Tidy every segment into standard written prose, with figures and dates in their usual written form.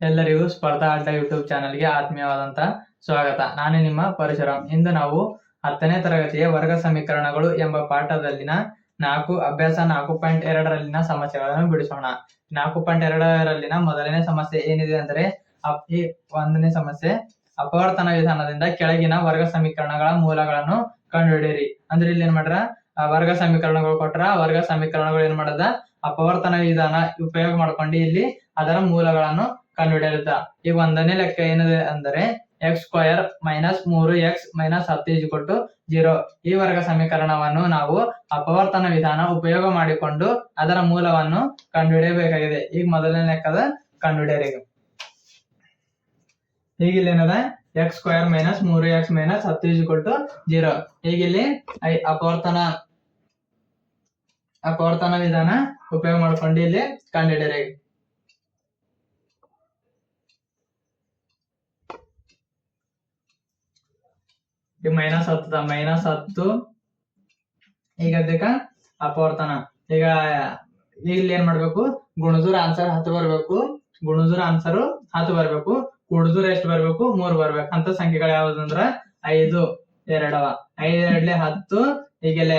ಎಲ್ಲರಿಗೂ ಸ್ಪರ್ಧಾ ಅಡ್ಡ ಯೂಟ್ಯೂಬ್ ಚಾನೆಲ್ಗೆ ಆತ್ಮೀಯವಾದಂತ ಸ್ವಾಗತ. ನಾನು ನಿಮ್ಮ ಪರಶುರಾಮ್. ಇಂದು ನಾವು 10ನೇ ತರಗತಿಯ ವರ್ಗ ಸಮೀಕರಣಗಳು ಎಂಬ ಪಾಠದಲ್ಲಿನ ಅಭ್ಯಾಸ 4.2ರಲ್ಲಿನ ಸಮಸ್ಯೆಗಳನ್ನು ಬಿಡಿಸೋಣ. 4.2ರಲ್ಲಿನ ಮೊದಲನೇ ಸಮಸ್ಯೆ ಏನಿದೆ ಅಂದರೆ ಈ ಒಂದನೇ ಸಮಸ್ಯೆ, ಅಪವರ್ತನ ವಿಧಾನದಿಂದ ಕೆಳಗಿನ ವರ್ಗ ಸಮೀಕರಣಗಳ ಮೂಲಗಳನ್ನು ಕಂಡುಹಿಡಿಯಿರಿ. ಅಂದ್ರೆ ಇಲ್ಲಿ ಏನ್ ಮಾಡ್ರ, ವರ್ಗ ಸಮೀಕರಣಗಳು ಕೊಟ್ರ, ವರ್ಗ ಸಮೀಕರಣಗಳು ಏನ್ ಮಾಡದ ಅಪವರ್ತನ ವಿಧಾನ ಉಪಯೋಗ ಮಾಡ್ಕೊಂಡು ಇಲ್ಲಿ ಅದರ ಮೂಲಗಳನ್ನು ಕಂಡುಹಿಡಿಯಲಿದ್ದ. ಈಗ ಒಂದನೇ ಲೆಕ್ಕ ಏನಿದೆ ಅಂದರೆ x² - 3x - 10 0. ಈ ವರ್ಗ ಸಮೀಕರಣವನ್ನು ನಾವು ಅಪವರ್ತನ ವಿಧಾನ ಉಪಯೋಗ ಮಾಡಿಕೊಂಡು ಅದರ ಮೂಲವನ್ನು ಕಂಡುಹಿಡಿಯಬೇಕಾಗಿದೆ. ಈಗ ಮೊದಲನೇ ಲೆಕ್ಕದ ಕಂಡುಹಿಡಿಯರಿ. ಈಗ ಇಲ್ಲಿ ಏನದ x² - 3x - 10 0. ಈಗ ಇಲ್ಲಿ ಅಪವರ್ತನ ವಿಧಾನ ಉಪಯೋಗ ಮಾಡ್ಕೊಂಡು ಇಲ್ಲಿ ಕಂಡುಹಿಡಿಯರಿ. ಈಗ -10 ಈಗ ಅದಕ್ಕ ಅಪವರ್ತನ. ಈಗ ಇಲ್ಲಿ ಏನ್ ಮಾಡ್ಬೇಕು, ಗುಣದೂರ ಆನ್ಸರ್ 10 ಬರ್ಬೇಕು, ಗುಣದೂರ ಆನ್ಸರ್ 10 ಬರ್ಬೇಕು, ಕೂಡಿದೂರ ಎಷ್ಟು ಬರ್ಬೇಕು, 3 ಬರ್ಬೇಕು. ಅಂತ ಸಂಖ್ಯೆಗಳು ಯಾವ್ದು ಅಂದ್ರ 5 2 5 2 10. ಈಗೆಲ್ಲ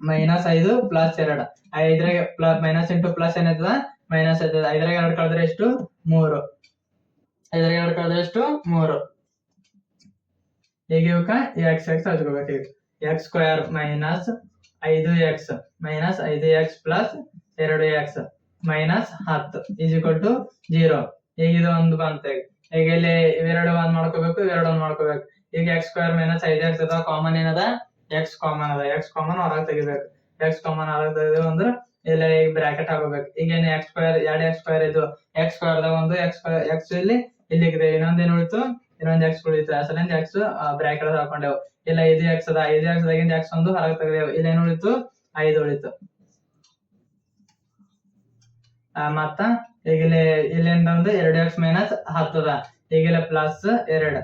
-5 + 2 5 ಮೈನಸ್ ಇಂಟು ಪ್ಲಸ್ ಏನಾಯ್ತದ, ಮೈನಸ್ ಆಯ್ತದ. 5 2 ಕಳೆದ್ರೆ ಎಷ್ಟು, 3. 5 2 ಕಳೆದ್ರೆ ಎಷ್ಟು, 3. ಈಗ ಇವಕ್ಕ x ಹಚ್ಕೋಬೇಕು. x² - 5x - 5x + 2x - 10 0. ಈಗ ಇದು ಒಂದು ಬಂತ. ಈಗ ಇಲ್ಲಿ ಇವೆರಡು ಒಂದ್ ಮಾಡ್ಕೋಬೇಕು, ಇವೆರಡು ಒಂದ್ ಮಾಡ್ಕೋಬೇಕು. ಈಗ x² - 5x ಅದ, ಕಾಮನ್ ಏನದ, x ಕಾಮನ್ ಅದ. x ಕಾಮನ್ ಹೊರಗೆ ತೆಗಿಬೇಕು. x ಕಾಮನ್ ಹೊರಗೆ ತೆಗೆದು ಅಂದ್ರೆ ಇಲ್ಲ ಈಗ ಬ್ರಾಕೆಟ್ ಹಾಕೋಬೇಕು. ಈಗ ಏನು x² 2x² ಇದು x² ದಾಗ ಒಂದು x ಇಲ್ಲಿ ಇದೆ. ಇನ್ನೊಂದೇನು ಉಳಿತು, ಇನ್ನೊಂದು x ಉಳಿತು. ಅಸಲಿಂದ x ಬ್ರಾಕೆಟ್ ಹಾಕೊಂಡೆವು. ಇಲ್ಲ 5x ಅದ, 5x ದಾಗಿಂದ x ಒಂದು ಹೊರಗೆ ತೆಗೆದೆವು. ಇಲ್ಲಿ ಏನು ಉಳಿತು, 5 ಉಳಿತು. ಮತ್ತ ಈಗ ಇಲ್ಲಿಂದ ಒಂದು 2x - 10 ಅದ. ಈಗ ಪ್ಲಸ್ 2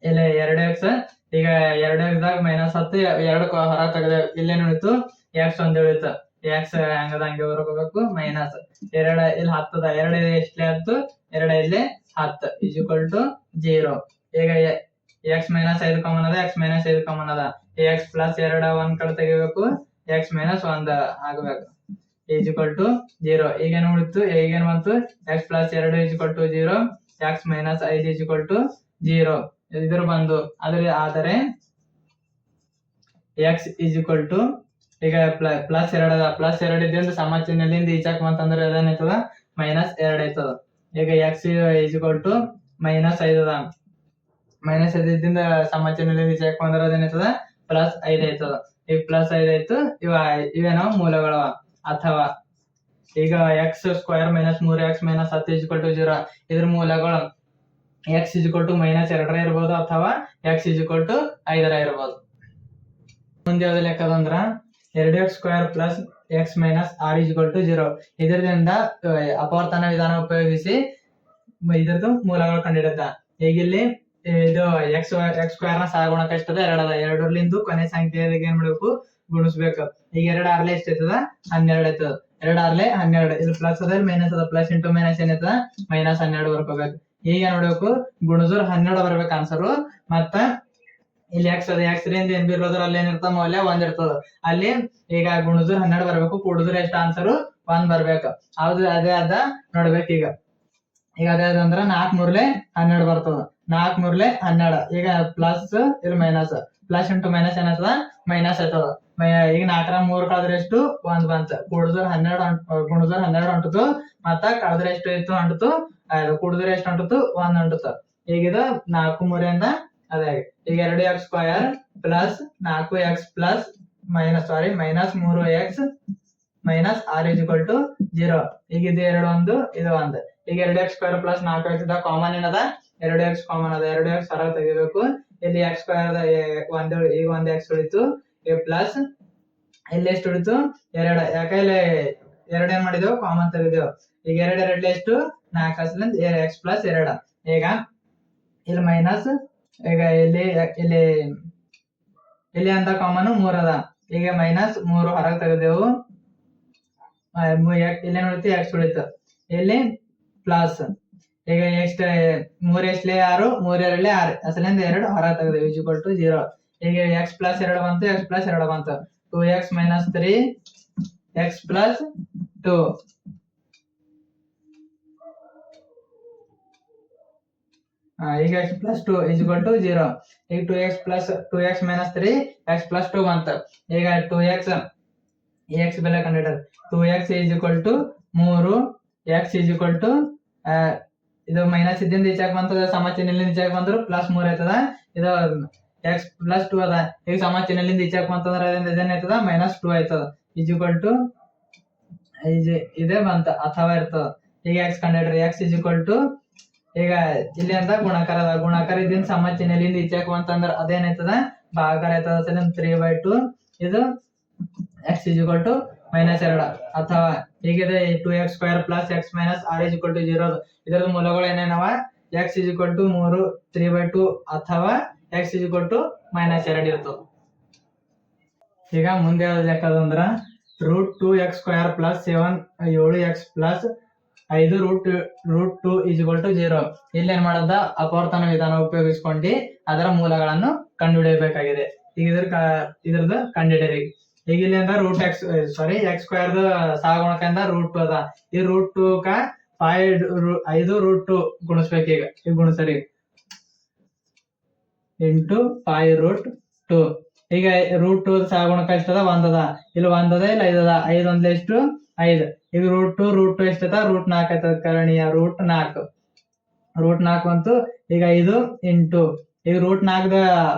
ಇಲ್ಲಿ 2x. ಈಗ 2x ದಾಗ -10 2 ಹೊರಗೆ ತೆಗೆದೆವು. ಇಲ್ಲೇನು ಉಳಿತು, x ಒಂದು ಉಳಿತು. x ಹಂಗದ ಹಂಗೆ ಬರ್ಕೋಬೇಕು. -2 ಇಲ್ಲಿ 10 ಅದ. 2 ಎಷ್ಟೇ 10, 2 ಇಲ್ಲಿ 10 0. ಈಗ x - 5 ಕಾಮನ್ ಅದ, x - 5 ಕಾಮನ್ ಅದ. x + 2 ಒಂದ್ ಕಡೆ ತೆಗಿಬೇಕು, x - 1 ಆಗಬೇಕು 0. ಈಗೇನು ಉಳಿತು, ಈಗೇನು ಬಂತು, x + 2 0, x - 5 0. ಇದ್ರ ಬಂದು ಆದರೆ x ಈಗ +2 ಅದ. +2 ಇದ್ದಿಂದ ಸಮ ಚಿಹ್ನೆಯಿಂದ ಈಚಕ್ ಬಂತಂದ್ರೆ ಅದೇನಾಯ್ತದ, -2 ಆಯ್ತದ. ಈಗ x -5 ಅದ. -5 ಇದ್ದಿಂದ ಸಮ ಚಿಹ್ನೆಯಿಂದ ಈಚಕ್ ಬಂದ್ರೆ ಅದೇನಾಯ್ತದ, +5 ಆಯ್ತದ. ಈಗ +5 ಆಯ್ತು. ಇವೇನೋ ಮೂಲಗಳು. ಅಥವಾ ಈಗ x² - 3x - 10 0. ಇದ್ರ ಮೂಲಗಳು x -2 ಇರ್ಬೋದು ಅಥವಾ x 5 ಇರ್ಬೋದು. ಮುಂದೆ ಯಾವ್ದು ಲೆಕ್ಕದಂದ್ರ 2x² + x - 6 0. ಇದರಿಂದ ಅಪವರ್ತನ ವಿಧಾನ ಉಪಯೋಗಿಸಿ ಇದ್ರದ್ದು ಮೂಲಗಳು ಕಂಡುಹಿಡಿದ. ಈಗ ಇಲ್ಲಿ ಇದು x² ನ ಸಹಗುಣಕ ಎಷ್ಟದ, 2 ಅದ. 2ರಿಂದ ಕೊನೆ ಸಂಖ್ಯೆ ಏನ್ ಮಾಡ್ಬೇಕು, ಗುಣಿಸ್ಬೇಕು. ಈಗ 2 6 ಎಷ್ಟು ಆಯ್ತದ, 12 ಆಯ್ತದ. 2 6 12. ಇಲ್ಲಿ ಪ್ಲಸ್ ಅದ, ಮೈನಸ್ ಅದ. ಪ್ಲಸ್ ಇಂಟು ಮೈನಸ್ ಏನಾಯ್ತದ, -12 ಬರ್ಕೋಬೇಕು. ಈಗ ಏನ್ ನೋಡ್ಬೇಕು, ಗುಣದೂರ 12 ಬರ್ಬೇಕು ಆನ್ಸರು. ಮತ್ತ ಇಲ್ಲಿ x ಅದ, x ರಿಂದ ಏನ್ ಬಿರೋದ್ರ ಅಲ್ಲಿ ಏನಿರ್ತದ, ಮೌಲ್ಯ 1 ಇರ್ತದ. ಅಲ್ಲಿ ಈಗ ಗುಣದೂರ 12 ಬರ್ಬೇಕು, ಕೂಡಿದೂರ ಎಷ್ಟು ಆನ್ಸರು 1 ಬರ್ಬೇಕು. ಹೌದು, ಅದೇ ಅದ ನೋಡ್ಬೇಕು. ಈಗ ಅದೇ ಅದಂದ್ರ 4 3 12 ಬರ್ತದ. 4 3 12. ಈಗ ಪ್ಲಸ್ ಇಲ್ಲಿ ಮೈನಸ್, ಪ್ಲಸ್ ಇಂಟು ಮೈನಸ್ ಏನಾಗ್ತದ, ಮೈನಸ್ ಆಯ್ತದ. ಈಗ 4 ರ 3 ಕಳೆದ್ರೆ ಎಷ್ಟು, 1 ಬಂತ. ಗುಣದೂರ 12 ಅಂಟುತ್ತು. ಮತ್ತ ಕಳೆದ್ರೆ ಎಷ್ಟು ಇತ್ತು, ಅಂಟುತ್ತು. ಕೂಡಿದ್ರೆ ಎಷ್ಟು ಅಂಟುತ್ತು, 1 ಅಂಟುತ್ತ. ಈಗ ಇದು 4 3 ಅದೇ. ಈಗ 2x² + 4x -3x - 6 0. ಈಗ ಇದು 2 1, ಇದು 1. ಈಗ 2x² + 4x ಕಾಮನ್ ಏನದ, 2x ಕಾಮನ್ ಅದ. 2x ಹೊರಗೆ ತೆಗಿಬೇಕು. ಇಲ್ಲಿ x² ಈಗ 1 x ಉಳಿತು. ಪ್ಲಸ್ ಇಲ್ಲಿ ಎಷ್ಟು ಉಳಿತು, 2. ಯಾಕೆ ಇಲ್ಲಿ 2 ಏನ್ ಮಾಡಿದೆವು, ಕಾಮನ್ ತೆಗೆದೆವು. ಈಗ 2 2 ಎಷ್ಟು, 4 ಅಸಲಿಂದ x + 2. ಈಗ ಇಲ್ಲಿ ಮೈನಸ್, ಈಗ ಇಲ್ಲಿ ಅಂತ ಕಾಮನ್ 3 ಅದ. ಈಗ -3 ಹೊರಗೆ ತೆಗೆದೆವು. ಇಲ್ಲೇನು ಉಳಿತು, x ಉಳಿತು. ಇಲ್ಲಿ ಪ್ಲಸ್ ಈಗ ನೆಕ್ಸ್ಟ್ 3 ಎಷ್ಟಲೇ 6 3 2 6 ಅಸಲಿಂದ 2 ಹೊರ ತೆಗೆದು ಈಕ್ವಲ್ ಟು 0. ಈಗ x ಪ್ಲಸ್ 2 ಬಂತು, x ಪ್ಲಸ್ 2 ಬಂತು, 2x ಮೈನಸ್ 3 x ಪ್ಲಸ್ 2. ಈಗ x ಪ್ಲಸ್ 2 ಈಕ್ವಲ್ ಟು 0. ಈಗ 2x ಮೈನಸ್ 3 x ಪ್ಲಸ್ 2 ಬಂತು. ಈಗ 2x x ಬೆಲೆ ಕಂಡುಹಿಡಿಯೋದು. 2x equal to 3 x equal to ಇದು ಮೈನಸ್ ಇದ್ದಿಂದ ಈಚಾಕ್ ಬಂತದ, ಸಮ ಚಿಹ್ನೆಲಿಂದ ಈಚಾಕ್ ಬಂದ್ರು ಪ್ಲಸ್ 3 ಆಯ್ತದ. ಇದು x ಪ್ಲಸ್ 2 ಅದ. ಈಗ ಸಮ ಚಿಹ್ನೆಲಿಂದ ಈಚಾಕ್ ಬಂತಂದ್ರೆ ಇದೇನಾಯ್ತದ ಮೈನಸ್ 2 ಆಯ್ತದ. ಈಕ್ವಲ್ ಟು ಇದೇ ಬಂತ ಅಥವಾ ಇರ್ತದ. ಈಗ x ಕಂಡುಹಿಡ್ರಿ. x ಈಕ್ವಲ್ ಟು ಈಗ ಇಲ್ಲಿ ಅಂತ ಗುಣಾಕಾರ ಅದ. ಗುಣಾಕಾರ ಇದಿಂದ ಸಮ ಚಿಹ್ನೆಲಿಂದ ಈಚಾಕ್ ಬಂತಂದ್ರ ಅದೇನಾಯ್ತದ ಭಾಗಾಕಾರ ಆಯ್ತದ. 3/2. ಇದು x ಈಕ್ವಲ್ ಟು -2 ಅಥವಾ ಹೀಗಿದೆ 2x square plus x minus r equal to 0. ಇದರ ಮೂಲಗಳು ಏನೇನವ? x ಈಕ್ವಲ್ ಟು 3 3/2 ಅಥವಾ x ಈಕ್ವಲ್ ಟು -2 ಇರ್ತದೆ. ಈಗ ಮುಂದೆ ಯಾವ್ದು ಲೆಕ್ಕ ಅದಂದ್ರ √2x square plus 7x plus 5 √2 equal to 0. ಇಲ್ಲಿ ಏನ್ ಮಾಡದ ಅಪವರ್ತನ ವಿಧಾನ ಉಪಯೋಗಿಸ್ಕೊಂಡು ಅದರ ಮೂಲಗಳನ್ನು ಕಂಡುಹಿಡಿಯಬೇಕಾಗಿದೆ. ಈಗ ಇದ್ರದ್ದು ಕಂಡುಹಿಡಿಯಿರಿ. ಈಗ ಇಲ್ಲಿ ಅಂದ್ರ x ಸ್ಕ್ವೇರ್ ಸಹಗುಣಕದಿಂದ √2 ಅದ. ಈ √2 ಕ 5 √2 ಗುಣಿಸ್ಬೇಕು. ಈಗ ಗುಣಿಸರಿ ಇಂಟು 5 √2. ಈಗ √2 ಸಹಗುಣಕ ಎಷ್ಟದ? 1 ಅದ. ಇಲ್ಲಿ 1 ಅದ, ಇಲ್ಲ 5 ಅದ. 5 ಒಂದ್ಲೆ ಎಷ್ಟು? 5. ಈಗ √2 ಎಷ್ಟದ? √4 ಆಯ್ತದ. ಕರಣೀಯ √4 ಬಂತು. ಈಗ 5 ಇಂಟು ಈಗ √4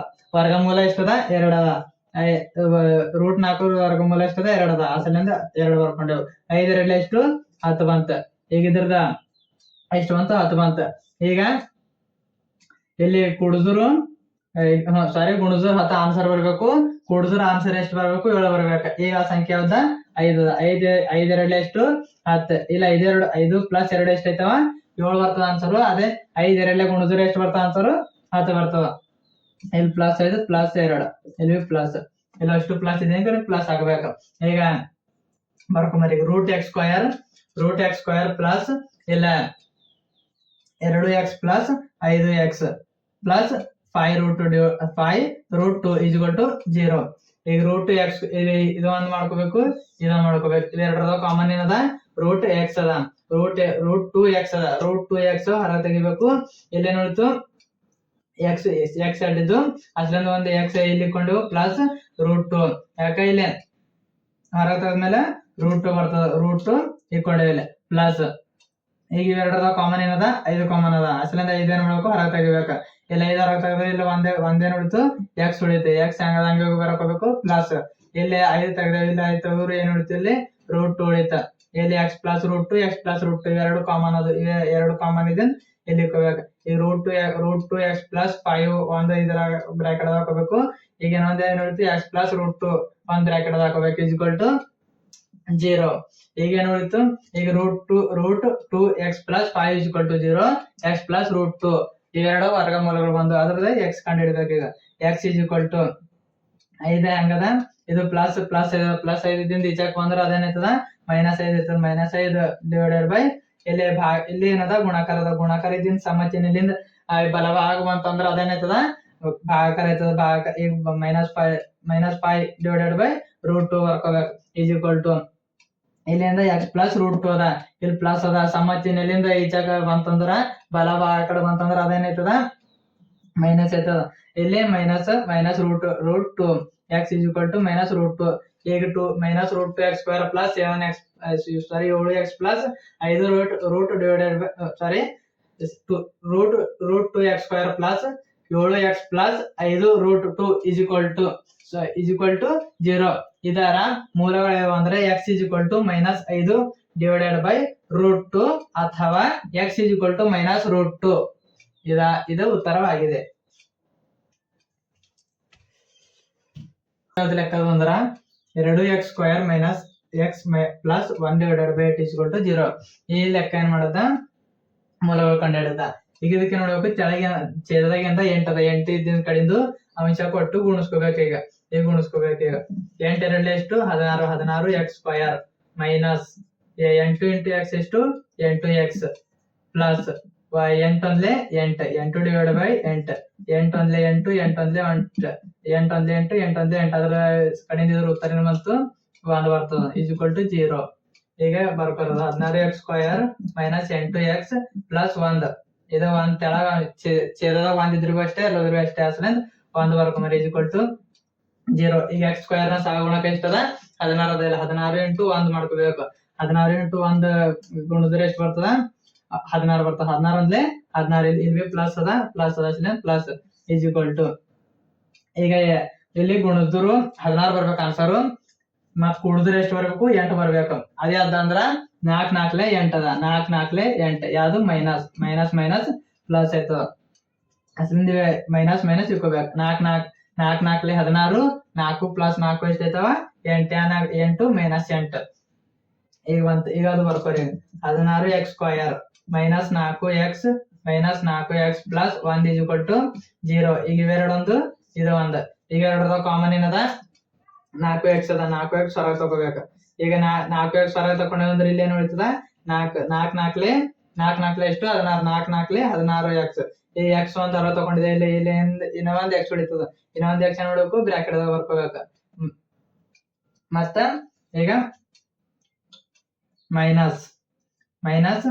ವರ್ಗಮೂಲ ಎಷ್ಟದ? 2 ಅದ. √4 ವರ್ಗಮೂಲ ಎಷ್ಟದ? 2 ಅದ. ಅಸಲಿಂದ 2 ಬರ್ಕೊಂಡೆವು. 5 2 ಎಷ್ಟು? 10 ಬಂತ. ಈಗ ಇದ್ರದ ಎಷ್ಟು ಬಂತು? 10 ಬಂತ. ಈಗ ಇಲ್ಲಿ ಗುಣಿಸಿದ್ರು 10 ಆನ್ಸರ್ ಬರ್ಬೇಕು. ಕೂಡಿಸಿದ್ರು ಆನ್ಸರ್ ಎಷ್ಟು ಬರ್ಬೇಕು? 7 ಬರ್ಬೇಕು. ಈಗ ಆ ಸಂಖ್ಯೆ ಯಾವ್ದ? 5 ಅದ. 5 2 ಎಷ್ಟು? 10. ಇಲ್ಲ 5 ಪ್ಲಸ್ 2 ಎಷ್ಟು ಐತವ? 7 ಬರ್ತದ ಆನ್ಸರ್. ಅದೇ 5 2 ಗುಣಿಸಿದ್ರೆ ಎಷ್ಟು ಬರ್ತದ ಆನ್ಸರ್? 10 ಬರ್ತದ. ಇಲ್ಲಿ ಪ್ಲಸ್ 5 ಪ್ಲಸ್ 2 ಇಲ್ಲಿ ಪ್ಲಸ್ ಇಲ್ಲ ಅಷ್ಟು ಪ್ಲಸ್ ಇದೆ ಪ್ಲಸ್ ಆಗಬೇಕು. ಈಗ ಬರ್ಕೊಂಬರಿ √x ಸ್ಕ್ವೇರ್ ಪ್ಲಸ್ ಇಲ್ಲ 2x plus 5x plus 5 √2 equal to 0. ಈಗ √x ಇದು ಒಂದು ಮಾಡ್ಕೋಬೇಕು, ಇದೊಂದು ಮಾಡ್ಕೋಬೇಕು. ಇವೆರಡರದ ಕಾಮನ್ ಏನದ? √x ಅದ. √2x ಅದ. √2x ಹೊರ ತೆಗಿಬೇಕು. ಇಲ್ಲೇನು ಉಳಿತು? x ಅಡ್ಡಿದ್ದು ಅದ್ರಿಂದ ಒಂದು x ಇಲ್ಲಿ ಕೊಂಡು ಪ್ಲಸ್ √2. ಯಾಕೆ ಇಲ್ಲಿ ಹೊರ ತೆಗೆದ್ಮೇಲೆ √2 ಬರ್ತದ. √2 ಇಕ್ಕೊಂಡೇವಿ ಪ್ಲಸ್. ಈಗ ಇವೆರಡರದ ಕಾಮನ್ ಏನದ? 5 ಕಾಮನ್ ಅದ. ಅಸಲಿಂದ 5 ಏನ್ ಮಾಡ್ಬೇಕು? ಹೊರ ತೆಗಿಬೇಕು. ಇಲ್ಲ 5 ಹೊರ ತೆಗೆದ್ರೆ ಇಲ್ಲ ಒಂದೇನು ಉಳಿತು? x ಉಳಿತು. x ಹಂಗೆ ಬರಕೋಬೇಕು ಪ್ಲಸ್. ಇಲ್ಲಿ 5 ತೆಗೆದೇವಿ. ಇಲ್ಲ 5 ತೆಗೆದ್ರು ಏನ್ ಉಳಿತು? ಇಲ್ಲಿ √2 ಉಳಿತ. ಇಲ್ಲಿ x ಪ್ಲಸ್ √2 x ಪ್ಲಸ್ √2 ಇವೆರಡು ಕಾಮನ್ ಅದು. ಎರಡು ಕಾಮನ್ ಇದೆ ಇಲ್ಲಿ ಇಕ್ಕೋಬೇಕು. ಈ √2x ಪ್ಲಸ್ 5 ಒಂದು ಇದರ ಬ್ರಾಕೆಟ್ ಹಾಕೋಬೇಕು. ಈಗ ಇನ್ನೊಂದು ಏನು ಉಳಿತು? x ಪ್ಲಸ್ √2 ಒಂದು ಬ್ರಾಕೆಟ್ ಹಾಕೋಬೇಕು ಈಕ್ವಲ್ ಟು 0. ಈಗ ಏನು ಉಳಿತು? ಈಗ √2x plus 5 equal to 0. x plus √2 ಇವೆರಡು ವರ್ಗಮೂಲಗಳು ಬಂದು ಅದ್ರದ್ದು x ಕಂಡು ಹಿಡಿಬೇಕು. ಈಗ x ಈಕ್ವಲ್ ಟು 5 ಹೆಂಗದ? ಇದು ಪ್ಲಸ್ 5 ದಿಂದ ಈಚಕ್ ಬಂದ್ರೆ ಅದೇನಾಯ್ತದ? -5 ಇರ್ತದ. -5 ಡಿವೈಡೆಡ್ ಬೈ ಇಲ್ಲಿ ಏನದ? ಗುಣಾಕಾರದ. ಗುಣಾಕಾರ ಇದಿಂದ ಸಮ ಚಿಹ್ನೆಲಿಂದ ಬಲಭಾಗ ಬಂತಂದ್ರ ಅದೇನಾಯ್ತದ? ಭಾಗಾಕಾರ ಆಯ್ತದ. ಈಗ -5 ಡಿವೈಡೆಡ್ ಬೈ √2 ಬರ್ಕೋಬೇಕು ಈಕ್ವಲ್ ಟು ಇಲ್ಲಿಂದ x ಪ್ಲಸ್ √2 ಅದ. ಇಲ್ಲಿ ಪ್ಲಸ್ ಅದ. ಸಮ ಚಿಹ್ನೆಲಿಂದ ಈಚಕ ಬಂತಂದ್ರ ಬಲಭಾಗ ಕಡೆ ಬಂತಂದ್ರ ಅದೇನಾಯ್ತದ? ಮೈನಸ್ ಆಯ್ತದ. ಇಲ್ಲಿ -√2 x ಈಕ್ವಲ್ ಟು -√2. ಈಗ -√2x square plus 7x plus 5 root divided by √2x square plus 7x plus 5 √2 equal to 0. ಇದರ ಮೂಲಗಳು ಯಾವ ಅಂದ್ರೆ x equal to -5 divided by √2 ಅಥವಾ x ಈಕ್ವಲ್ ಟು -√2. ಇದು ಉತ್ತರವಾಗಿದೆ. ಲೆಕ್ಕ ಅಂದ್ರ 2x square minus x plus 1 divided by 8 equal to 0. ಈ ಲೆಕ್ಕ ಏನ್ ಮಾಡದ? ಮೂಲಗಳು ಕಂಡುಹಿಡಿದ. ಈಗ ಇದಕ್ಕೆ ನೋಡ್ಬೇಕು, ಕೆಳಗೆ ಛೇದದಾಗಿಂದ 8 ಅದ. 8 ಇದ್ದಿನ ಕಡೆಯಿಂದ ಅಂಶ ಕೊಟ್ಟು ಗುಣಿಸ್ಕೋಬೇಕು. ಈಗ ಗುಣಿಸ್ಕೋಬೇಕು. ಈಗ 8 2 ಎಷ್ಟು? 16 x square minus 8 into x ಎಷ್ಟು? 8x ಪ್ಲಸ್ ಎಂಟು ಒಂದ್ಲೆ ಎಂಟು, ಎಂಟು ಡಿವೈಡ್ ಬೈ ಎಂಟು, ಎಂಟು ಒಂದ್ಲೆ ಎಂಟು, ಎಂಟು ಒಂದ್ಲೆ ಎಂಟು, ಎಂಟು ಒಂದ್ಲೆ ಎಂಟು, ಎಂಟು ಒಂದ್ಲೆ ಎಂಟು, ಅದರ ಕಡೆಯಿಂದ ಇದ್ರ ಉತ್ತರ ಬಂತು ಒಂದು ಬರ್ತದ ಈಸ್ ಈಕ್ವಲ್ ಟು 0. ಈಗ ಬರ್ಕೋದು 16x² ಮೈನಸ್ 8x ಪ್ಲಸ್ 1. ಇದು ಒಂದ್ ತೆಳಗ ಛೇದದ ಒಂದಿದ್ರು ಅಷ್ಟೇ ಎಲ್ಲದ್ರೂ ಅಷ್ಟೇ ಅಸಲಿಂದ ಒಂದು ಬರ್ಕೊಂಬರಿ ಈಸ್ ಈಕ್ವಲ್ ಟು 0. ಈಗ x² ನ ಸಹಗುಣಕ ಎಷ್ಟದ 16 16 ಇಂಟು 1 ಮಾಡ್ಕೋಬೇಕು. 16 ಇಂಟು 1 ಗುಣಿದ್ರೆ ಎಷ್ಟು ಬರ್ತದ 16 ಬರ್ತದ. 16 ಒಂದ್ಲೆ 16, ಇಲ್ಲಿ ಪ್ಲಸ್ ಅದ ಪ್ಲಸ್ ಈಸ್ ಈಕ್ವಲ್ ಟು, ಈಗ ಇಲ್ಲಿ ಗುಣಿದ್ರು 16 ಬರ್ಬೇಕು ಆನ್ಸರು, ಮತ್ ಕೂಡಿದ್ರೆ ಎಷ್ಟು ಬರ್ಬೇಕು 8 ಬರ್ಬೇಕು. ಅದೇ ಅದಂದ್ರ 4 4 8 ಅದ, 4 4 8 ಯಾವ್ದು ಮೈನಸ್ ಮೈನಸ್ ಮೈನಸ್ ಪ್ಲಸ್ ಆಯ್ತದ. ಅಸಲಿಂದ ಮೈನಸ್ ಮೈನಸ್ ಇಟ್ಕೋಬೇಕು. 4 4 4 16, 4 ಪ್ಲಸ್ 4 ಎಷ್ಟು ಆಯ್ತವ 8, 8 ಮೈನಸ್ 8. ಈಗ ಅದು ಬರ್ಕೋರಿ 16x² minus 4x minus 4x plus 1 is equal to 0. ಈಗ ಇವೆರಡೊಂದು ಇದು ಒಂದು, ಈಗ ಎರಡರದ ಕಾಮನ್ ಏನದ 4x ಅದ, 4x ಹೊರಗೆ ತಗೋಬೇಕು. ಈಗ 4x ಹೊರಗೆ ತಕೊಂಡ್ರೆ ಅಂದ್ರೆ ಇಲ್ಲಿ ಏನ್ ಉಳಿತದ 4 4 4 ಎಷ್ಟು 16, 4 4 16x. ಈ x ಒಂದು ಹೊರಗೆ ತಗೊಂಡಿದೆ, ಇಲ್ಲಿ ಇನ್ನೊಂದು x ಉಳಿತದ, ಇನ್ನೊಂದು x ನೋಡ್ಬೇಕು ಬ್ರಾಕೆಟ್ ದಾಗ ಬರ್ಕೋಬೇಕು. ಮತ್ತ ಈಗ ಮೈನಸ್ ಮೈನಸ್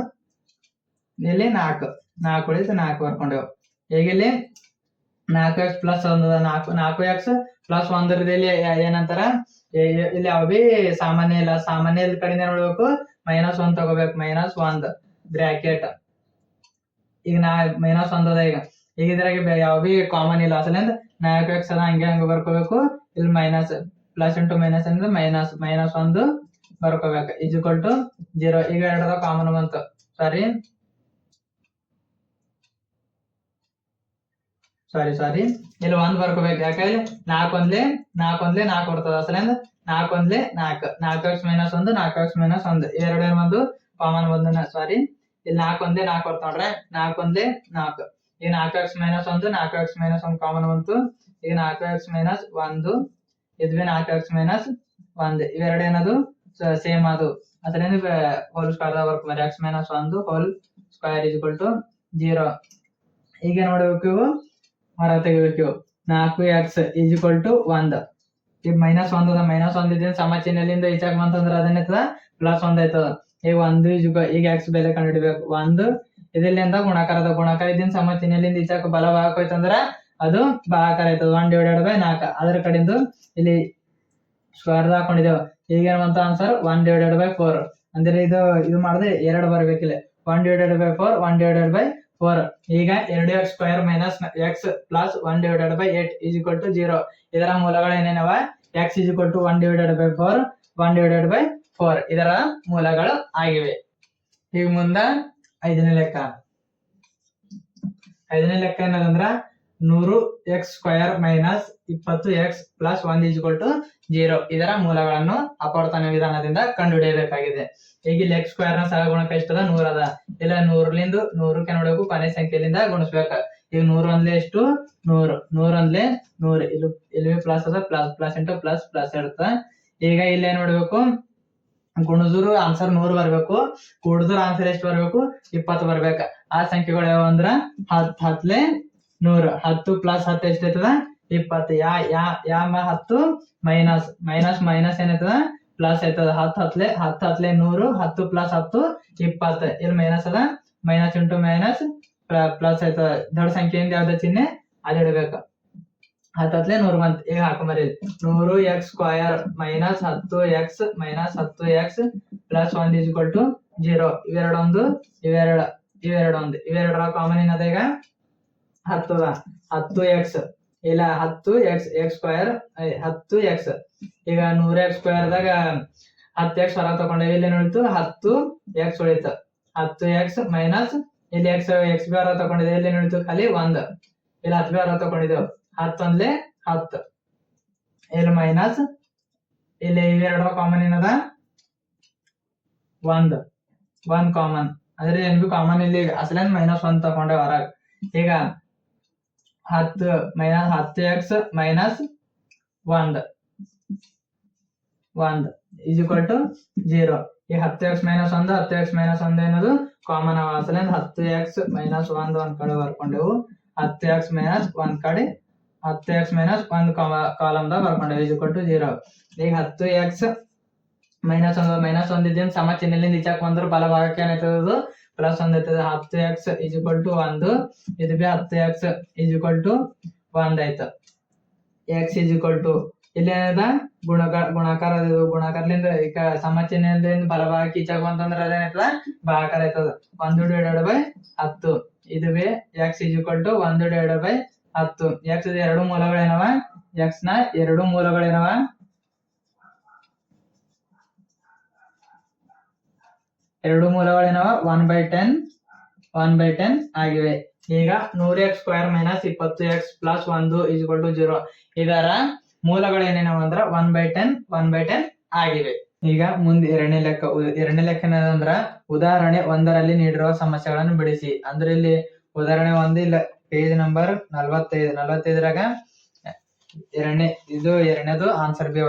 ಇಲ್ಲಿ 4 ಉಳಿತು 4 ಬರ್ಕೊಂಡೆವು. ಈಗ ಇಲ್ಲಿ 4x ಪ್ಲಸ್ 1 4x ಪ್ಲಸ್ 1 ಇಲ್ಲಿ ಏನಂತಾರ, ಇಲ್ಲಿ ಯಾವ ಬಿ ಸಾಮಾನ್ಯ ಇಲ್ಲ, ಸಾಮಾನ್ಯ ಕಡೆಯಿಂದ ನೋಡ್ಬೇಕು -1 ತಗೋಬೇಕು. -1 ಬ್ರಾಕೆಟ್, ಈಗ ಮೈನಸ್ 1 ಅದ. ಈಗ ಇದ್ರಾಗ ಯಾವ ಬಿ ಕಾಮನ್ ಇಲ್ಲ ಅಸಲಿಂದ 4x ಅದ, ಹಂಗೆ ಬರ್ಕೋಬೇಕು. ಇಲ್ಲಿ ಮೈನಸ್ ಪ್ಲಸ್ ಇಂಟು ಮೈನಸ್ ಅಂದ್ರೆ -1 ಬರ್ಕೋಬೇಕು ಈಸ್ ಈಕ್ವಲ್ ಟು 0. ಈಗ ಎರಡರ ಕಾಮನ್ ಬಂತು, ಸಾರಿ ಇಲ್ಲಿ 1 ಬರ್ಕೋಬೇಕು. ಯಾಕಂದ್ರೆ 4 ಒಂದ್ಲೆ 4 ಬರ್ತದ ಅಸಲಿಂದ 4 ಒಂದ್ಲೆ 4, 4x ಮೈನಸ್ 1 4x ಮೈನಸ್ 1 ಎರಡು ಒಂದು ಕಾಮನ್ ಬಂದ, ಸಾರಿ ಇಲ್ಲಿ 4 ಒಂದ್ಲೆ 4 ಬರ್ತಾವ ನೋಡ್ರೆ 4 ಒಂದ್ಲೆ 4. ಈಗ 4x minus 1 4x minus 1 common ಬಂತು. ಈಗ 4x ಮೈನಸ್ 1 ಇದ್ವಿ 4x ಮೈನಸ್ 1 ಇವೆರಡು ಏನದು ಸೇಮ್ ಅದು, ಅದರಿಂದ ಹೋಲ್ ಸ್ಕ್ವೇರ್ ದಾಗ ಬರ್ಕೊಂಬರಿ x minus 1 whole square is equal to 0. ಈಗ ನೋಡ್ಬೇಕು ಹೊರ ತೆಗಿಬೇಕು 4x ಈಸ್ ಈಕ್ವಲ್ ಟು 1. ಈಗ -1 ಅದ, -1 ಇದ್ರೆ ಸಮ ಚಿಹ್ನೆಲಿಂದ ಈಚಾಕ್ ಬಂತಂದ್ರ ಅದನ್ನೆತ್ತದ +1 ಆಯ್ತದ. ಈಗ 1 ಈಗ x ಬೆಲೆ ಕಂಡುಹಿಡಿಬೇಕು. 1 ಇದರಿಂದ ಗುಣಾಕಾರ ಇದ್ದಿನ ಸಮ ಚಿಹ್ನೆಲಿಂದ ಈಚಾಕ್ ಬಲ ಭಾಗಕ್ಕೆ ಹೋಯ್ತಂದ್ರ ಅದು ಭಾಗಾಕಾರ ಆಯ್ತದ 1 ಡಿವೈಡೆಡ್ ಬೈ 4. ಅದರ ಕಡೆಯಿಂದ ಇಲ್ಲಿ ಸ್ಕ್ವೇರ್ ದಾಗ ಹಾಕೊಂಡಿದ್ದೇವೆ. ಈಗ ಏನ್ ಬಂತ ಆನ್ಸರ್ 1 ಡಿವೈಡೆಡ್ ಬೈ 4. ಅಂದ್ರೆ ಇದು ಮಾಡಿದ್ರೆ 2 ಬರ್ಬೇಕಿಲ್ಲ, 1 ಡಿವೈಡೆಡ್ ಬೈ 4 1 ಡಿವೈಡೆಡ್ ಬೈ 4. ಈಗ 2x² minus x plus 1 divided by 8 is equal to 0. ಇದರ ಮೂಲಗಳು ಏನೇನವ x is equal to 1 divided by 4 1 divided by 4 ಇದರ ಮೂಲಗಳು ಆಗಿವೆ. ಈಗ ಮುಂದ ಐದನೇ ಲೆಕ್ಕ ಏನದಂದ್ರ 100x² minus 20x plus 1 is equal to 0 ಇದರ ಮೂಲಗಳನ್ನು ಅಪವರ್ತನ ವಿಧಾನದಿಂದ ಕಂಡುಹಿಡಿಯಬೇಕಾಗಿದೆ. ಈಗ ಇಲ್ಲಿ x² ನ ಸಹಗುಣಕ ಎಷ್ಟದ 100 ಅದ. ಇಲ್ಲ 100ಲಿಂದ 100ಕ್ಕೆ ನೋಡಬೇಕು ಕೊನೆ ಸಂಖ್ಯೆಯಿಂದ ಗುಣಿಸ್ಬೇಕು. ಈಗ 100 ಒಂದ್ಲೆ ಎಷ್ಟು 100 ಒಂದ್ಲೆ 100, ಇಲ್ಲಿ ಪ್ಲಸ್ ಅದ ಪ್ಲಸ್ ಇಂಟು ಪ್ಲಸ್ ಇರುತ್ತ. ಈಗ ಇಲ್ಲೇ ನೋಡ್ಬೇಕು ಗುಣಿದ್ರು ಆನ್ಸರ್ 100 ಬರ್ಬೇಕು, ಕೂಡಿದ್ರು ಆನ್ಸರ್ ಎಷ್ಟು ಬರ್ಬೇಕು 20 ಬರ್ಬೇಕು. ಆ ಸಂಖ್ಯೆಗಳು ಯಾವ ಅಂದ್ರ 10 100, 10 ಪ್ಲಸ್ 10 ಎಷ್ಟೈತದ 20. ಯಾ 10 ಮೈನಸ್ ಏನೈತದ ಪ್ಲಸ್ ಆಯ್ತದ. 10 100, 10 ಪ್ಲಸ್ 10 20. ಇಲ್ಲಿ ಮೈನಸ್ ಅದ, ಮೈನಸ್ ಇಂಟು ಮೈನಸ್ ಪ್ಲಸ್ ಆಯ್ತದ. ದೊಡ್ಡ ಸಂಖ್ಯೆಯಿಂದ ಯಾವ್ದ ಚಿಹ್ನೆ ಅಲ್ಲಿ ಇಡಬೇಕು. 10 100 ಬಂತು. ಈಗ ಹಾಕೊಂಬರಿ 100x² minus 10x minus 10x plus 1 is equal to 0. ಇವೆರಡರ ಕಾಮನ್ ಏನದ ಈಗ 10 ಅದ. 10x ಇಲ್ಲ 10x x² ಈಗ 100x² ದಾಗ 10x ಹೊರ ತಗೊಂಡೇವಿ, ಇಲ್ಲಿ ಉಳಿತು 10x ಉಳಿತು. 10x ಮೈನಸ್ ಇಲ್ಲಿ x ಬಿ ಹೊರ ತಗೊಂಡಿದ್ದೇವೆ, ಇಲ್ಲಿ ಉಳಿತು ಖಾಲಿ 1. ಇಲ್ಲಿ 10 ಬಿ ಹೊರ ತಗೊಂಡಿದ್ದೇವೆ, 10 ಒಂದ್ಲೆ 10 ಇಲ್ಲಿ ಮೈನಸ್ ಇಲ್ಲಿ ಇವೆರಡರ ಕಾಮನ್ ಏನದ 1 ಕಾಮನ್, ಅಂದ್ರೆ ಏನ್ ಬಿ ಕಾಮನ್ ಇಲ್ಲಿ ಅಸಲೇನ್ -1 ತಗೊಂಡೆ ಹೊರಗ. ಈಗ 10 minus 10x minus 1 is equal to 0. ಈ 10x ಮೈನಸ್ 1 10x ಮೈನಸ್ 1 ಏನದು ಕಾಮನ್ ಅವ ಅಸಲಿಂದ 10x ಮೈನಸ್ 1 ಒಂದ್ ಕಡೆ ಬರ್ಕೊಂಡೆವು 10x ಮೈನಸ್ 1 ಕಡೆ 10x ಮೈನಸ್ 1 ಕಾಲಮ್ದಾಗ ಬರ್ಕೊಂಡೆವು ಈಕ್ವಲ್ ಟು 0. ಈಗ 10x ಮೈನಸ್ 1 ಇದ್ದೇನು ಸಮ ಚಿಹ್ನೆಲಿಂದ ಈಚಾಕ್ ಬಂದ್ರೆ ಬಲಭಾಗಕ್ಕೆ ಏನಾಯ್ತದ ಪ್ಲಸ್ 1 ಆಯ್ತದ 10x ಈಕ್ವಲ್ ಟು 1 ಇದು ಬಿ 10x ಈಕ್ವಲ್ ಟು 1 ಆಯ್ತು. x ಈಕ್ವಲ್ ಟು ಇಲ್ಲಿ ಏನದ ಗುಣಾಕಾರ ಗುಣಾಕಾರಲಿಂದ ಈಗ ಸಮ ಚಿಹ್ನೆಲಿಂದ ಬಲಭಾಗಕ್ಕೆ ಈಚಾಕ್ ಬಂತಂದ್ರೆ ಅದೇನಾಯ್ತದ ಭಾಗಾಕಾರ ಆಯ್ತದ 1 ಡಿವೈಡೆಡ್ ಬೈ 10 ಇದು ಬಿ x equal to 1 divided by 10. x ಎರಡು ಮೂಲಗಳೇನವ x ನ ಎರಡು ಮೂಲಗಳೇನವ ಎರಡು ಮೂಲಗಳೇನವ 1/10 ಆಗಿವೆ. ಈಗ 100x square minus 20x plus 1 equal to 0 ಇದರ ಮೂಲಗಳೇನೇನವ ಅಂದ್ರ 1/10 ಆಗಿವೆ. ಈಗ ಮುಂದೆ ಎರಡನೇ ಲೆಕ್ಕ ಏನಂದ್ರ ಉದಾಹರಣೆ 1ರಲ್ಲಿ ನೀಡಿರುವ ಸಮಸ್ಯೆಗಳನ್ನು ಬಿಡಿಸಿ. ಅಂದ್ರೆ ಇಲ್ಲಿ ಉದಾಹರಣೆ 1 ಇಲ್ಲ ಪೇಜ್ ನಂಬರ್ 45ರಾಗ ಎರಡನೇದು ಆನ್ಸರ್ ಬಿ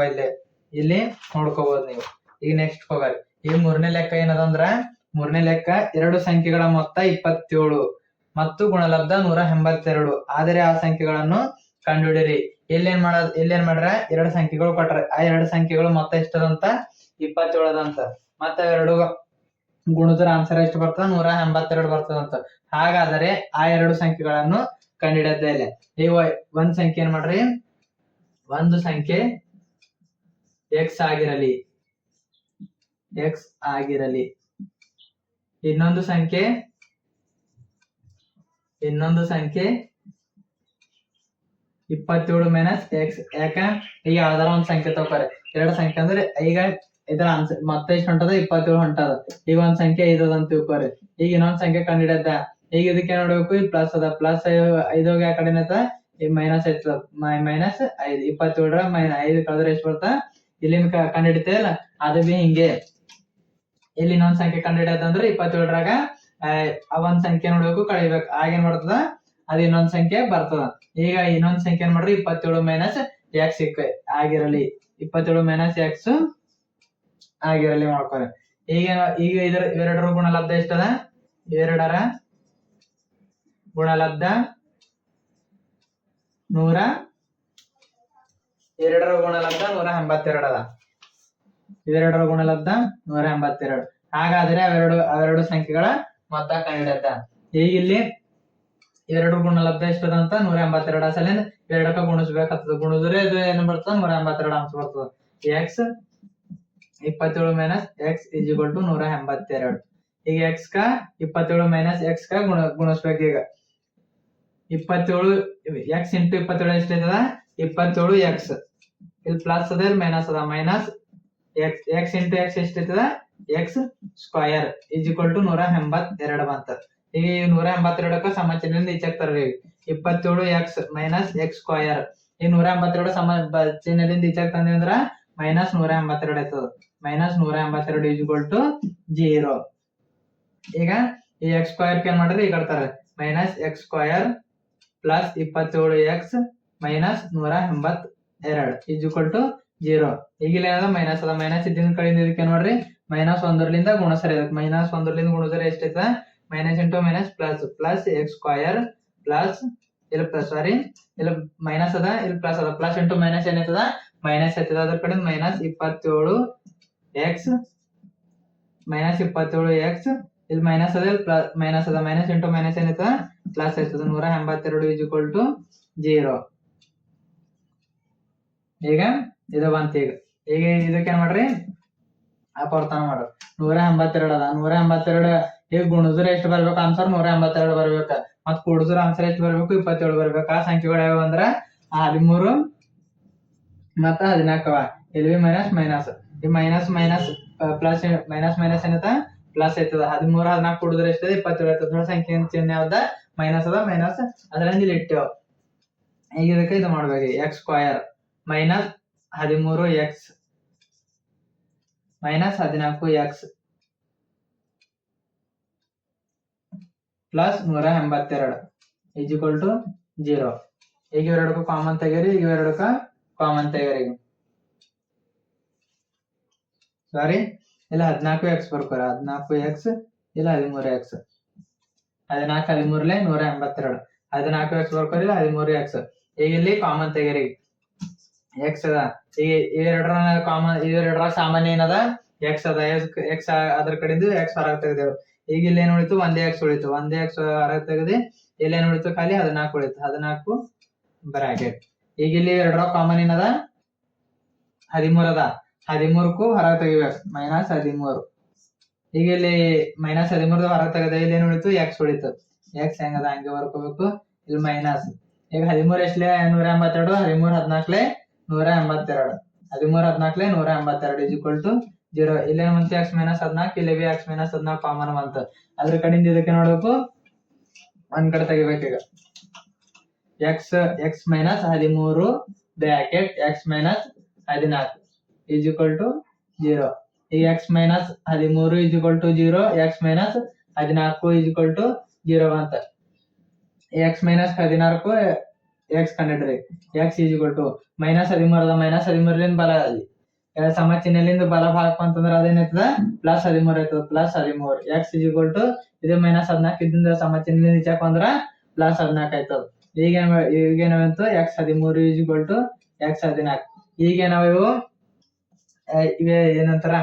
ಇಲ್ಲಿ ನೋಡ್ಕೋಬಹುದು ನೀವು. ಈಗ ನೆಕ್ಸ್ಟ್ ಹೋಗ್ರಿ. ಈ ಮೂರನೇ ಲೆಕ್ಕ ಏನದಂದ್ರ ಮೂರನೇ ಲೆಕ್ಕ ಎರಡು ಸಂಖ್ಯೆಗಳ ಮೊತ್ತ 27 ಮತ್ತು ಗುಣಲಬ್ಧ 182 ಆದರೆ ಆ ಸಂಖ್ಯೆಗಳನ್ನು ಕಂಡುಹಿಡಿಯಿರಿ. ಇಲ್ಲೇನ್ ಮಾಡ್ರ ಎರಡು ಸಂಖ್ಯೆಗಳು ಕೊಟ್ರ ಆ ಎರಡು ಸಂಖ್ಯೆಗಳು ಮೊತ್ತ ಎಷ್ಟದಂತ 27 ಅದಂತ ಮತ್ತೆ ಎರಡು ಗುಣಿದ್ರ ಆನ್ಸರ್ ಎಷ್ಟು ಬರ್ತದ 182 ಬರ್ತದಂತ. ಹಾಗಾದರೆ ಆ ಎರಡು ಸಂಖ್ಯೆಗಳನ್ನು ಕಂಡುಹಿಡಿಯದ್ದೇ. ಈಗ ಒಂದ್ ಸಂಖ್ಯೆ ಏನ್ ಮಾಡ್ರಿ ಒಂದು ಸಂಖ್ಯೆ x ಆಗಿರಲಿ ಇನ್ನೊಂದು ಸಂಖ್ಯೆ 27 ಮೈನಸ್ x. ಯಾಕ ಈಗ ಯಾವ್ದಾರ ಒಂದ್ ಸಂಖ್ಯೆ ತಗೋರಿ ಎರಡು ಸಂಖ್ಯೆ ಅಂದ್ರೆ ಈಗ ಇದರ ಆನ್ಸರ್ ಮತ್ತೆ ಎಷ್ಟು ಹೊಂಟದ 27 ಹೊಂಟದ. ಈಗ ಒಂದ್ ಸಂಖ್ಯೆ 5 ಅಂತ ತಿಳ್ಕೊರಿ. ಈಗ ಇನ್ನೊಂದ್ ಸಂಖ್ಯೆ ಕಂಡುಹಿಡಿಯದ. ಈಗ ಇದಕ್ಕೆ ನೋಡ್ಬೇಕು ಈ ಪ್ಲಸ್ ಅದ ಪ್ಲಸ್ 5 ಆ ಕಡೆ ಈ ಮೈನಸ್ ಐತದ ಮೈನಸ್ 5 27 5 ಕಳೆದ್ರೆ ಎಷ್ಟು ಬರ್ತಾ ಇಲ್ಲಿಂದ ಕಂಡುಹಿಡಿತೇವಲ್ಲ ಅದು ಬಿ ಹಿಂಗೆ. ಇಲ್ಲಿ ಇನ್ನೊಂದ್ ಸಂಖ್ಯೆ ಕಂಡುಹಿಡಿಯೋದಂದ್ರೆ 27ರಾಗ ಒಂದ್ ಸಂಖ್ಯೆ ನೋಡ್ಬೇಕು ಕಳಿಬೇಕು ಆಗೇನ್ ಬರ್ತದ ಅದು ಇನ್ನೊಂದ್ ಸಂಖ್ಯೆ ಬರ್ತದ. ಈಗ ಇನ್ನೊಂದ್ ಸಂಖ್ಯೆ ಏನ್ ಮಾಡ್ರಿ 27 ಮೈನಸ್ x ಆಗಿರಲಿ 27 ಮೈನಸ್ x ಆಗಿರಲಿ ಮಾಡ್ಕೊರಿ. ಈಗ ಇವೆರಡರ ಗುಣಲಬ್ಧ ಎಷ್ಟದ ಇವೆರಡರ ಗುಣಲಬ್ಧ 182 ಅದ. ಇವೆರಡರ ಗುಣಲಬ್ಧ 182. ಹಾಗಾದ್ರೆ ಅವೆರಡು ಸಂಖ್ಯೆಗಳ ಮೊತ್ತ ಕಂಡುಹಿಡಿಯತ್ತ. ಈಗ ಇಲ್ಲಿ ಇವೆರಡು ಗುಣಲಬ್ಧ ಎಷ್ಟದಂತ 182 ಅಸಲಿಂದ ಎರಡಕ್ಕ ಗುಣಿಸ್ಬೇಕಾಗ್ತದ. ಗುಣಿದ್ರೆ ಇದು ಏನು ಬರ್ತದ 182 ಅಂಶ ಬರ್ತದ. x 27 minus x equal to 182. ಈಗ x ಕ 27 ಮೈನಸ್ x ಕ ಗುಣಿಸ್ಬೇಕು. ಈಗ 27 x ಇಂಟು 27 ಎಷ್ಟೈತದ 27x ಇಲ್ಲಿ ಪ್ಲಸ್ ಅದ ಇಲ್ಲಿ ಮೈನಸ್ ಅದ ಮೈನಸ್ x ಇಂಟು x ಎಷ್ಟೈತದ x ಸ್ಕ್ವಯರ್ ಈಕ್ವಲ್ ಟು 182 ಬಂತ. ಈಗ 182ಕ್ಕ ಸಮ ಚಿಹ್ನೆಯಿಂದ ಈಚೆಗೆ ತರ್ರಿ. 27x ಮೈನಸ್ x ಸ್ಕ್ವಯರ್ ಈ 182 ಸಮ ಚಿಹ್ನೆದಿಂದ ಈಚೆಗೆ ತಂದೆ ಅಂದ್ರ ಮೈನಸ್ 182 ಆಯ್ತದ. Minus 182 equal to 0. ಈಗ ಈ x ಸ್ಕ್ವಯರ್ ಏನ್ ಮಾಡ್ರಿ ಈಗ ಕಟ್ತಾರೆ minus x square plus 27x minus 182 equal to 0. ಈಗಿಲ್ಲ ಏನದ ಮೈನಸ್ ಅದ ಮೈನಸ್ ಇದ್ದಿಂದ ಕಡೆಯಿಂದ ಇದಕ್ಕೆ ನೋಡ್ರಿ ಮೈನಸ್ 1ರಿಂದ ಗುಣಿಸರಿ ಮೈನಸ್ 1ರಿಂದ ಗುಣಿಸರಿ ಎಷ್ಟೈತ minus into minus plus x square plus ಇಲ್ಲಿ ಸಾರಿ ಇಲ್ಲಿ ಮೈನಸ್ ಅದ ಇಲ್ಲಿ ಪ್ಲಸ್ ಅದ ಪ್ಲಸ್ ಇಂಟು ಮೈನಸ್ ಏನೈತದ ಮೈನಸ್ ಐತದ ಅದ್ರ ಕಡೆ ಮೈನಸ್ 27x ಮೈನಸ್ 27x ಇಲ್ಲಿ ಮೈನಸ್ ಅದ ಮೈನಸ್ ಅದ ಮೈನಸ್ ಇಂಟು ಮೈನಸ್ ಏನೈತದ ಪ್ಲಸ್ ಐತದ 182 ಈಕ್ವಲ್ ಟು 0. ಈಗ ಇದು ಬಂತ. ಈಗ ಇದಕ್ಕೆ ಏನ್ ಮಾಡ್ರಿ ಅಪವರ್ತನ ಮಾಡ್ರಿ 182 ಅದ 182 ಈಗ ಗುಣಿದ್ರೆ ಎಷ್ಟು ಬರ್ಬೇಕು ಆನ್ಸರ್ 182 ಬರ್ಬೇಕ ಮತ್ ಕೂಡಿದ್ರೆ ಆನ್ಸರ್ ಎಷ್ಟು ಬರ್ಬೇಕು 27 ಬರ್ಬೇಕು. ಆ ಸಂಖ್ಯೆಗಳು ಯಾವ ಅಂದ್ರ 13 ಮತ್ತ 14 ಇಲ್ಲಿ ಮೈನಸ್ ಮೈನಸ್ ಈ minus minus plus minus minus ಏನೈತ ಪ್ಲಸ್ ಐತದ 13 14 ಕೂಡಿದ್ರೆ ಎಷ್ಟದ 27 ಐತದ. ಸಂಖ್ಯೆ ಚಿಹ್ನೆ ಯಾವ್ದ ಮೈನಸ್ ಅದ ಮೈನಸ್ ಅದರಿಂದ ಇಲ್ಲಿ ಇಟ್ಟೆವು. ಈಗ ಇದಕ್ಕೆ ಇದು ಮಾಡ್ಬೇಕು x square minus 13x minus 14x plus 182 equal to 0. ಈಗ ಇವೆರಡಕ್ಕೂ ಕಾಮನ್ ತೆಗೀರಿ ಈಗ ಇವೆರಡಕ್ಕ ಕಾಮನ್ ತೆಗೀರಿ ಸಾರಿ ಇಲ್ಲ 14x ಬರ್ಕೋರ 14x ಇಲ್ಲ 13x 14 13 182 14x ಬರ್ಕೋರಿ ಇಲ್ಲ 13x. ಈಗ ಇಲ್ಲಿ ಕಾಮನ್ ತೆಗೀರಿ ಎಕ್ಸ್ ಅದ. ಈಗ ಇವೆರಡರ ಕಾಮನ್ ಇವೆರಡರ ಸಾಮಾನ್ಯ ಏನದ ಎಕ್ಸ್ ಅದ. ಎಕ್ಸ್ ಅದ್ರ ಕಡೆಯಿಂದ ಎಕ್ಸ್ ಹೊರಗೆ ತೆಗೆದೇವು. ಈಗ ಇಲ್ಲಿ ಏನ್ ಉಳಿತು ಒಂದೇ ಎಕ್ಸ್ ಉಳಿತು. ಒಂದೇ ಎಕ್ಸ್ ಹೊರಗೆ ತೆಗೆದಿ ಇಲ್ಲಿ ಏನ್ ಉಳಿತು ಖಾಲಿ 14 ಉಳಿತು. 14 ಬ್ರಾಕೆಟ್. ಈಗ ಇಲ್ಲಿ ಎರಡರ ಕಾಮನ್ ಏನದ 13 ಅದ. 13ಕ್ಕೂ ಹೊರಗೆ ತೆಗಿಬೇಕು -13. ಈಗ ಇಲ್ಲಿ -13 ಹೊರಗೆ ತೆಗೆದ ಇಲ್ಲಿ ಏನ್ ಉಳಿತು ಎಕ್ಸ್ ಉಳಿತು. ಎಕ್ಸ್ ಹೆಂಗದ ಹಂಗೆ ಬರ್ಕೋಬೇಕು. ಇಲ್ಲಿ ಮೈನಸ್. ಈಗ 13 ಎಷ್ಟಲೇ 182. 13 14 182. 13 14 182 ಇಸ್ ಈಕ್ವಲ್ ಟು 0. ಇಲ್ಲಿ ಬಂತು ಎಕ್ಸ್ -14. ಇಲ್ಲಿ ಬಿ ಎಕ್ಸ್ -14 ಕಾಮನ್ ಬಂತು. ಅದ್ರ ಕಡೆಯಿಂದ ಇದಕ್ಕೆ ನೋಡ್ಬೇಕು ಒಂದ್ ಕಡೆ ತೆಗಿಬೇಕು. ಈಗ x -13 bracket x -14 is equal to 0. ಈ x -13 is equal to 0. X -14 is equal to 0 ಅಂತ. ಎಕ್ಸ್ -14 ಎಕ್ಸ್ ಕಂಡಿಡ್ರಿ. ಎಕ್ಸ್ ಇಸ್ ಈಕ್ವಲ್ ಟು -13 ಅದ. -13 ಬಲ ಸಮ ಚಿಹ್ನೆಲಿಂದ ಬಲ ಭಾಗ ಅಂತಂದ್ರೆ ಅದೇನೈತದ +13 ಆಯ್ತದ. +13 ಎಕ್ಸ್ ಇಸ್ ಈಕ್ವಲ್ ಟು ಇದು -14 ಇದರಿಂದ ಸಮ ಚಿಹ್ನೆಲಿಂದ ಈಚೆಕ್ ಬಂದ್ರ +14 ಆಯ್ತದ. ಈಗೇನಾವಂತು x 13 is equal to x 14. ಈಗೇನಾವ ಇವೆ ಏನಂತಾರ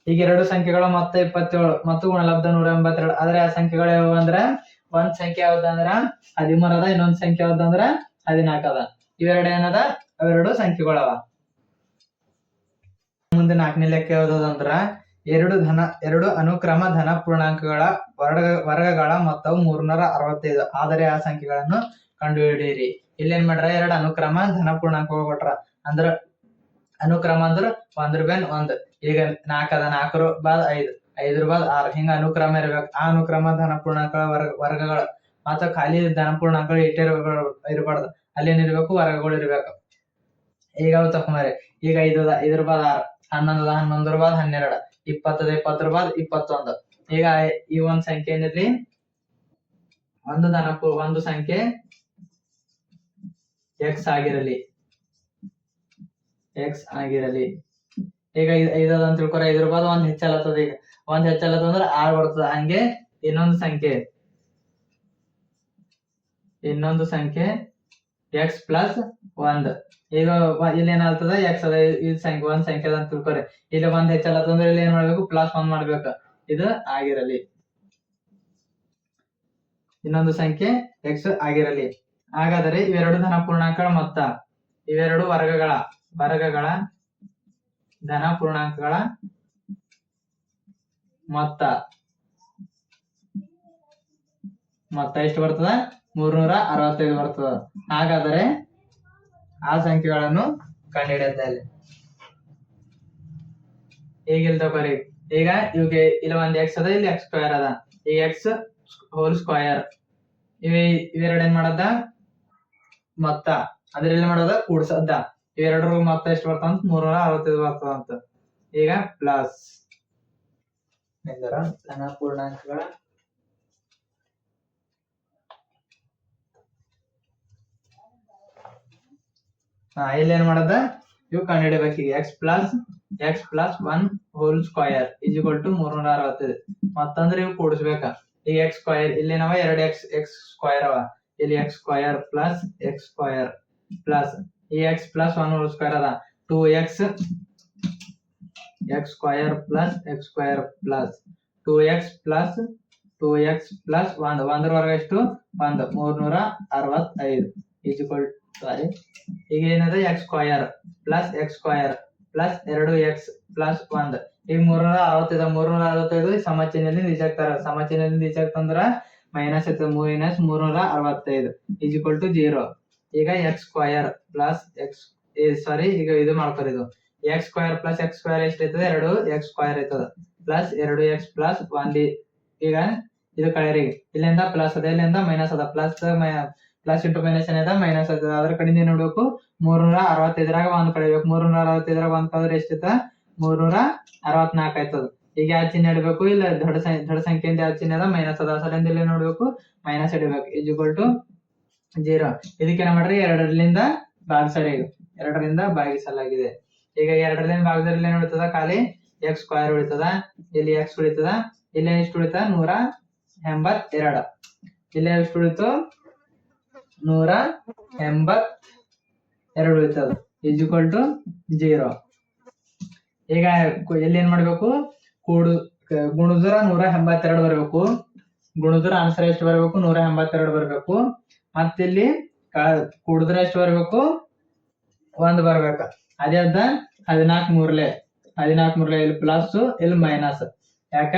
ಈಗ ಎರಡು ಸಂಖ್ಯೆಗಳು ಮೊತ್ತ 27 ಮತ್ತು ಗುಣಲಬ್ಧ 182. ಆದ್ರೆ ಆ ಸಂಖ್ಯೆಗಳು ಯಾವ ಅಂದ್ರ ಒಂದ್ ಸಂಖ್ಯೆ ಯಾವ್ದಂದ್ರ 13 ಅದ. ಇನ್ನೊಂದ್ ಸಂಖ್ಯೆ ಯಾವ್ದಂದ್ರ 14 ಅದ. ಇವೆರಡು ಏನದ ಅವೆರಡು ಸಂಖ್ಯೆಗಳವ. ಮುಂದೆ 4ನೇ ಲೆಕ್ಕ ಯಾವ್ದಂದ್ರ ಎರಡು ಅನುಕ್ರಮ ಧನ ಪೂರ್ಣಾಂಕಗಳ ವರ್ಗಗಳ ಮೊತ್ತವು 365. ಆದರೆ ಆ ಸಂಖ್ಯೆಗಳನ್ನು ಕಂಡುಹಿಡಿಯಿರಿ. ಇಲ್ಲಿ ಏನ್ ಮಾಡ್ರ ಎರಡು ಅನುಕ್ರಮ ಧನ ಪೂರ್ಣಾಂಕಗಳು ಕೊಟ್ರ. ಅಂದ್ರ ಅನುಕ್ರಮ ಅಂದ್ರ 1/1. ಈಗ 4 ಅದ. 4 ಬಾದ್ 5 5 ಬಾದ್ 6 ಹಿಂಗ ಅನುಕ್ರಮ ಇರ್ಬೇಕು. ಆ ಅನುಕ್ರಮ ಧನ ಪೂರ್ಣಾಂಕಗಳ ವರ್ಗಗಳು ಮತ್ತು ಖಾಲಿ ಧನ ಪೂರ್ಣಾಂಕಗಳು ಇರಬಾರ್ದು. ಅಲ್ಲೇನಿರ್ಬೇಕು ವರ್ಗಗಳು ಇರ್ಬೇಕು. ಈಗ ಅವು ತಕೊಂಬರಿ. ಈಗ 5 ಅದ. 5 ಬಾದ್ 6 11 ಅದ. 11 ಬಾದ್ 12 20 ಅದ. 20 ಬಾದ್ 21. ಈಗ ಈ ಒಂದ್ ಸಂಖ್ಯೆ ಏನಿರ್ಲಿ ಒಂದು ಸಂಖ್ಯೆ ಎಕ್ಸ್ ಆಗಿರಲಿ. ಈಗ 5 ಅದ ಅಂತ ತಿಳ್ಕೊರ. 5 ಬಾದ್ 1 ಹೆಚ್ಚಲತ್ತದ. ಈಗ 1 ಹೆಚ್ಚಲತ್ತ ಅಂದ್ರೆ 6 ಬರ್ತದ. ಹಂಗೆ ಇನ್ನೊಂದು ಸಂಖ್ಯೆ ಎಕ್ಸ್ +1. ಈಗ ಇಲ್ಲಿ ಏನಾಗ್ತದ ಎಕ್ಸ್ ಅದ. ಒಂದ್ ಸಂಖ್ಯೆ ಅದ ಅಂತ ತಿಳ್ಕೊರಿ. ಇಲ್ಲಿ 1 ಹೆಚ್ಚಲತ್ತ ಅಂದ್ರೆ ಇಲ್ಲಿ ಏನ್ ಮಾಡ್ಬೇಕು +1 ಮಾಡ್ಬೇಕು. ಇದು ಆಗಿರಲಿ. ಇನ್ನೊಂದು ಸಂಖ್ಯೆ ಎಕ್ಸ್ ಆಗಿರಲಿ. ಹಾಗಾದರೆ ಇವೆರಡು ಧನ ಪೂರ್ಣಾಂಕಗಳ ಮೊತ್ತ. ಇವೆರಡು ವರ್ಗಗಳ ಧನ ಪೂರ್ಣಾಂಕಗಳ ಮೊತ್ತ ಎಷ್ಟು ಬರ್ತದ 365 ಬರ್ತದ. ಹಾಗಾದರೆ ಆ ಸಂಖ್ಯೆಗಳನ್ನು ಕಂಡುಹಿಡಿಯುತ್ತೇವೆ. ಈಗಿಲ್ ತಗೋರಿ. ಈಗ ಇವ್ಗೆ ಇಲ್ಲಿ ಒಂದ್ ಎಕ್ಸ್ ಅದ. ಇಲ್ಲಿ x² ಅದ. ಈ x² ಇವೆರಡು ಏನ್ ಮಾಡದ ಮೊತ್ತ ಅದ್ರಲ್ಲಿ ಮಾಡೋದ ಕೂಡ್ಸದ. ಇವೆರಡರ ಮೊತ್ತ ಎಷ್ಟು ಬರ್ತದ 365 ಬರ್ತದ ಅಂತ. ಈಗ ಪ್ಲಸ್ ಧನ ಪೂರ್ಣಾಂಕಗಳ ಇಲ್ಲಿ ಏನ್ ಮಾಡದ ಇವು ಕಂಡುಹಿಡಿಬೇಕು. ಈಗ x + 1² ಇಸ್ ಈಕ್ವಲ್ ಟು 365. ಮತ್ತಂದ್ರೆ ಇವು ಕೂಡಿಸ್ಬೇಕ. ಈಗ x² ಇಲ್ಲಿ ನಾವ 2x² ಅವ. ಇಲ್ಲಿ x² ಪ್ಲಸ್ ಪ್ಲಸ್ ಈ x + 1² ಅದ 2x x² plus 2x plus 1 1 ವರ್ಗ ಎಷ್ಟು 1 365 ಇಸ್ ಈಕ್ವಲ್ ಈಗ ಏನದ x² ಪ್ಲಸ್ 2x ಪ್ಲಸ್ 1. ಈಗ 365 ಸಮಚಿಹ್ನೆಯಲ್ಲಿ ಈಚೆಕ್ತಾರ. ಸಮಚಿಹ್ನೆಯಲ್ಲಿ ಈಚೆಕ್ತಂದ್ರ ಮೈನಸ್ ಇರ್ತದೆ. -365 ಇಸ್ ಈಕ್ವಲ್ ಟು 0. ಈಗ x² ಪ್ಲಸ್ ಈಗ ಇದು ಮಾಡ್ಕೊರಿ. ಇದು x² ಪ್ಲಸ್ x² ಎಷ್ಟೈತದ 2x² ಐತದ ಪ್ಲಸ್ 2x ಪ್ಲಸ್ 1. ಈಗ ಇದು ಕಳೆರಿ. ಇಲ್ಲಿಂದ ಪ್ಲಸ್ ಅದ. ಇಲ್ಲಿಂದ ಮೈನಸ್ ಅದ. ಪ್ಲಸ್ ಇಂಟು ಮೈನಸ್ ಏನದ ಮೈನಸ್ ಅದ. ಅದ್ರ ಕಡೆಯಿಂದ ನೋಡ್ಬೇಕು 365ರಾಗ 1 ಕಳಿಬೇಕು. 365ರಾಗ 1 ಕಳೆದ್ರೆ ಎಷ್ಟೈತ 364 ಆಯ್ತದ. ಈಗ ಯಾವ ಚಿಹ್ನೆ ಇಡಬೇಕು ಇಲ್ಲ ದೊಡ್ಡ ಸಂಖ್ಯೆಯಿಂದ ಯಾವ ಚಿಹ್ನೆ ಅದ ಮೈನಸ್ ಅದ. ಸಲಿಂದ ಇಲ್ಲಿ ನೋಡ್ಬೇಕು ಮೈನಸ್ ಇಡಬೇಕು ಇಸ್ ಈಕ್ವಲ್ ಟು 0. ಇದಕ್ಕೆ ಏನ ಮಾಡ್ರಿ 2ರಿಂದ ಭಾಗಿಸರಿ. 2ರಿಂದ ಭಾಗಿಸಲಾಗಿದೆ. ಈಗ 2ರಿಂದ ಭಾಗಿಸಿದ್ರೆ ಏನ್ ಉಳಿತದ ಖಾಲಿ ಎಕ್ಸ್ ಸ್ಕ್ವೇರ್ ಉಳಿತದ, ಇಲ್ಲಿ ಎಕ್ಸ್ ಉಳಿತದ, ಇಲ್ಲಿ ಎಷ್ಟು ಉಳಿತದ 182, ಇಲ್ಲಿ ಎಷ್ಟು ಉಳಿತು 182 ಉಳಿತದ ಇಸ್ ಈಕ್ವಲ್ ಟು 0. ಈಗ ಇಲ್ಲಿ ಏನ್ ಮಾಡ್ಬೇಕು, ಗುಣಿದ್ರ 182 ಬರಬೇಕು, ಗುಣಿದ್ರ ಆನ್ಸರ್ ಎಷ್ಟು ಬರಬೇಕು 182 ಬರಬೇಕು. ಮತ್ತಿಲ್ಲಿ ಕೂಡಿದ್ರೆ ಎಷ್ಟು ಬರಬೇಕು 1 ಬರ್ಬೇಕು. ಅದೇ ಅದ 14 ಇಲ್ಲಿ ಪ್ಲಸ್ ಇಲ್ಲಿ ಮೈನಸ್. ಯಾಕ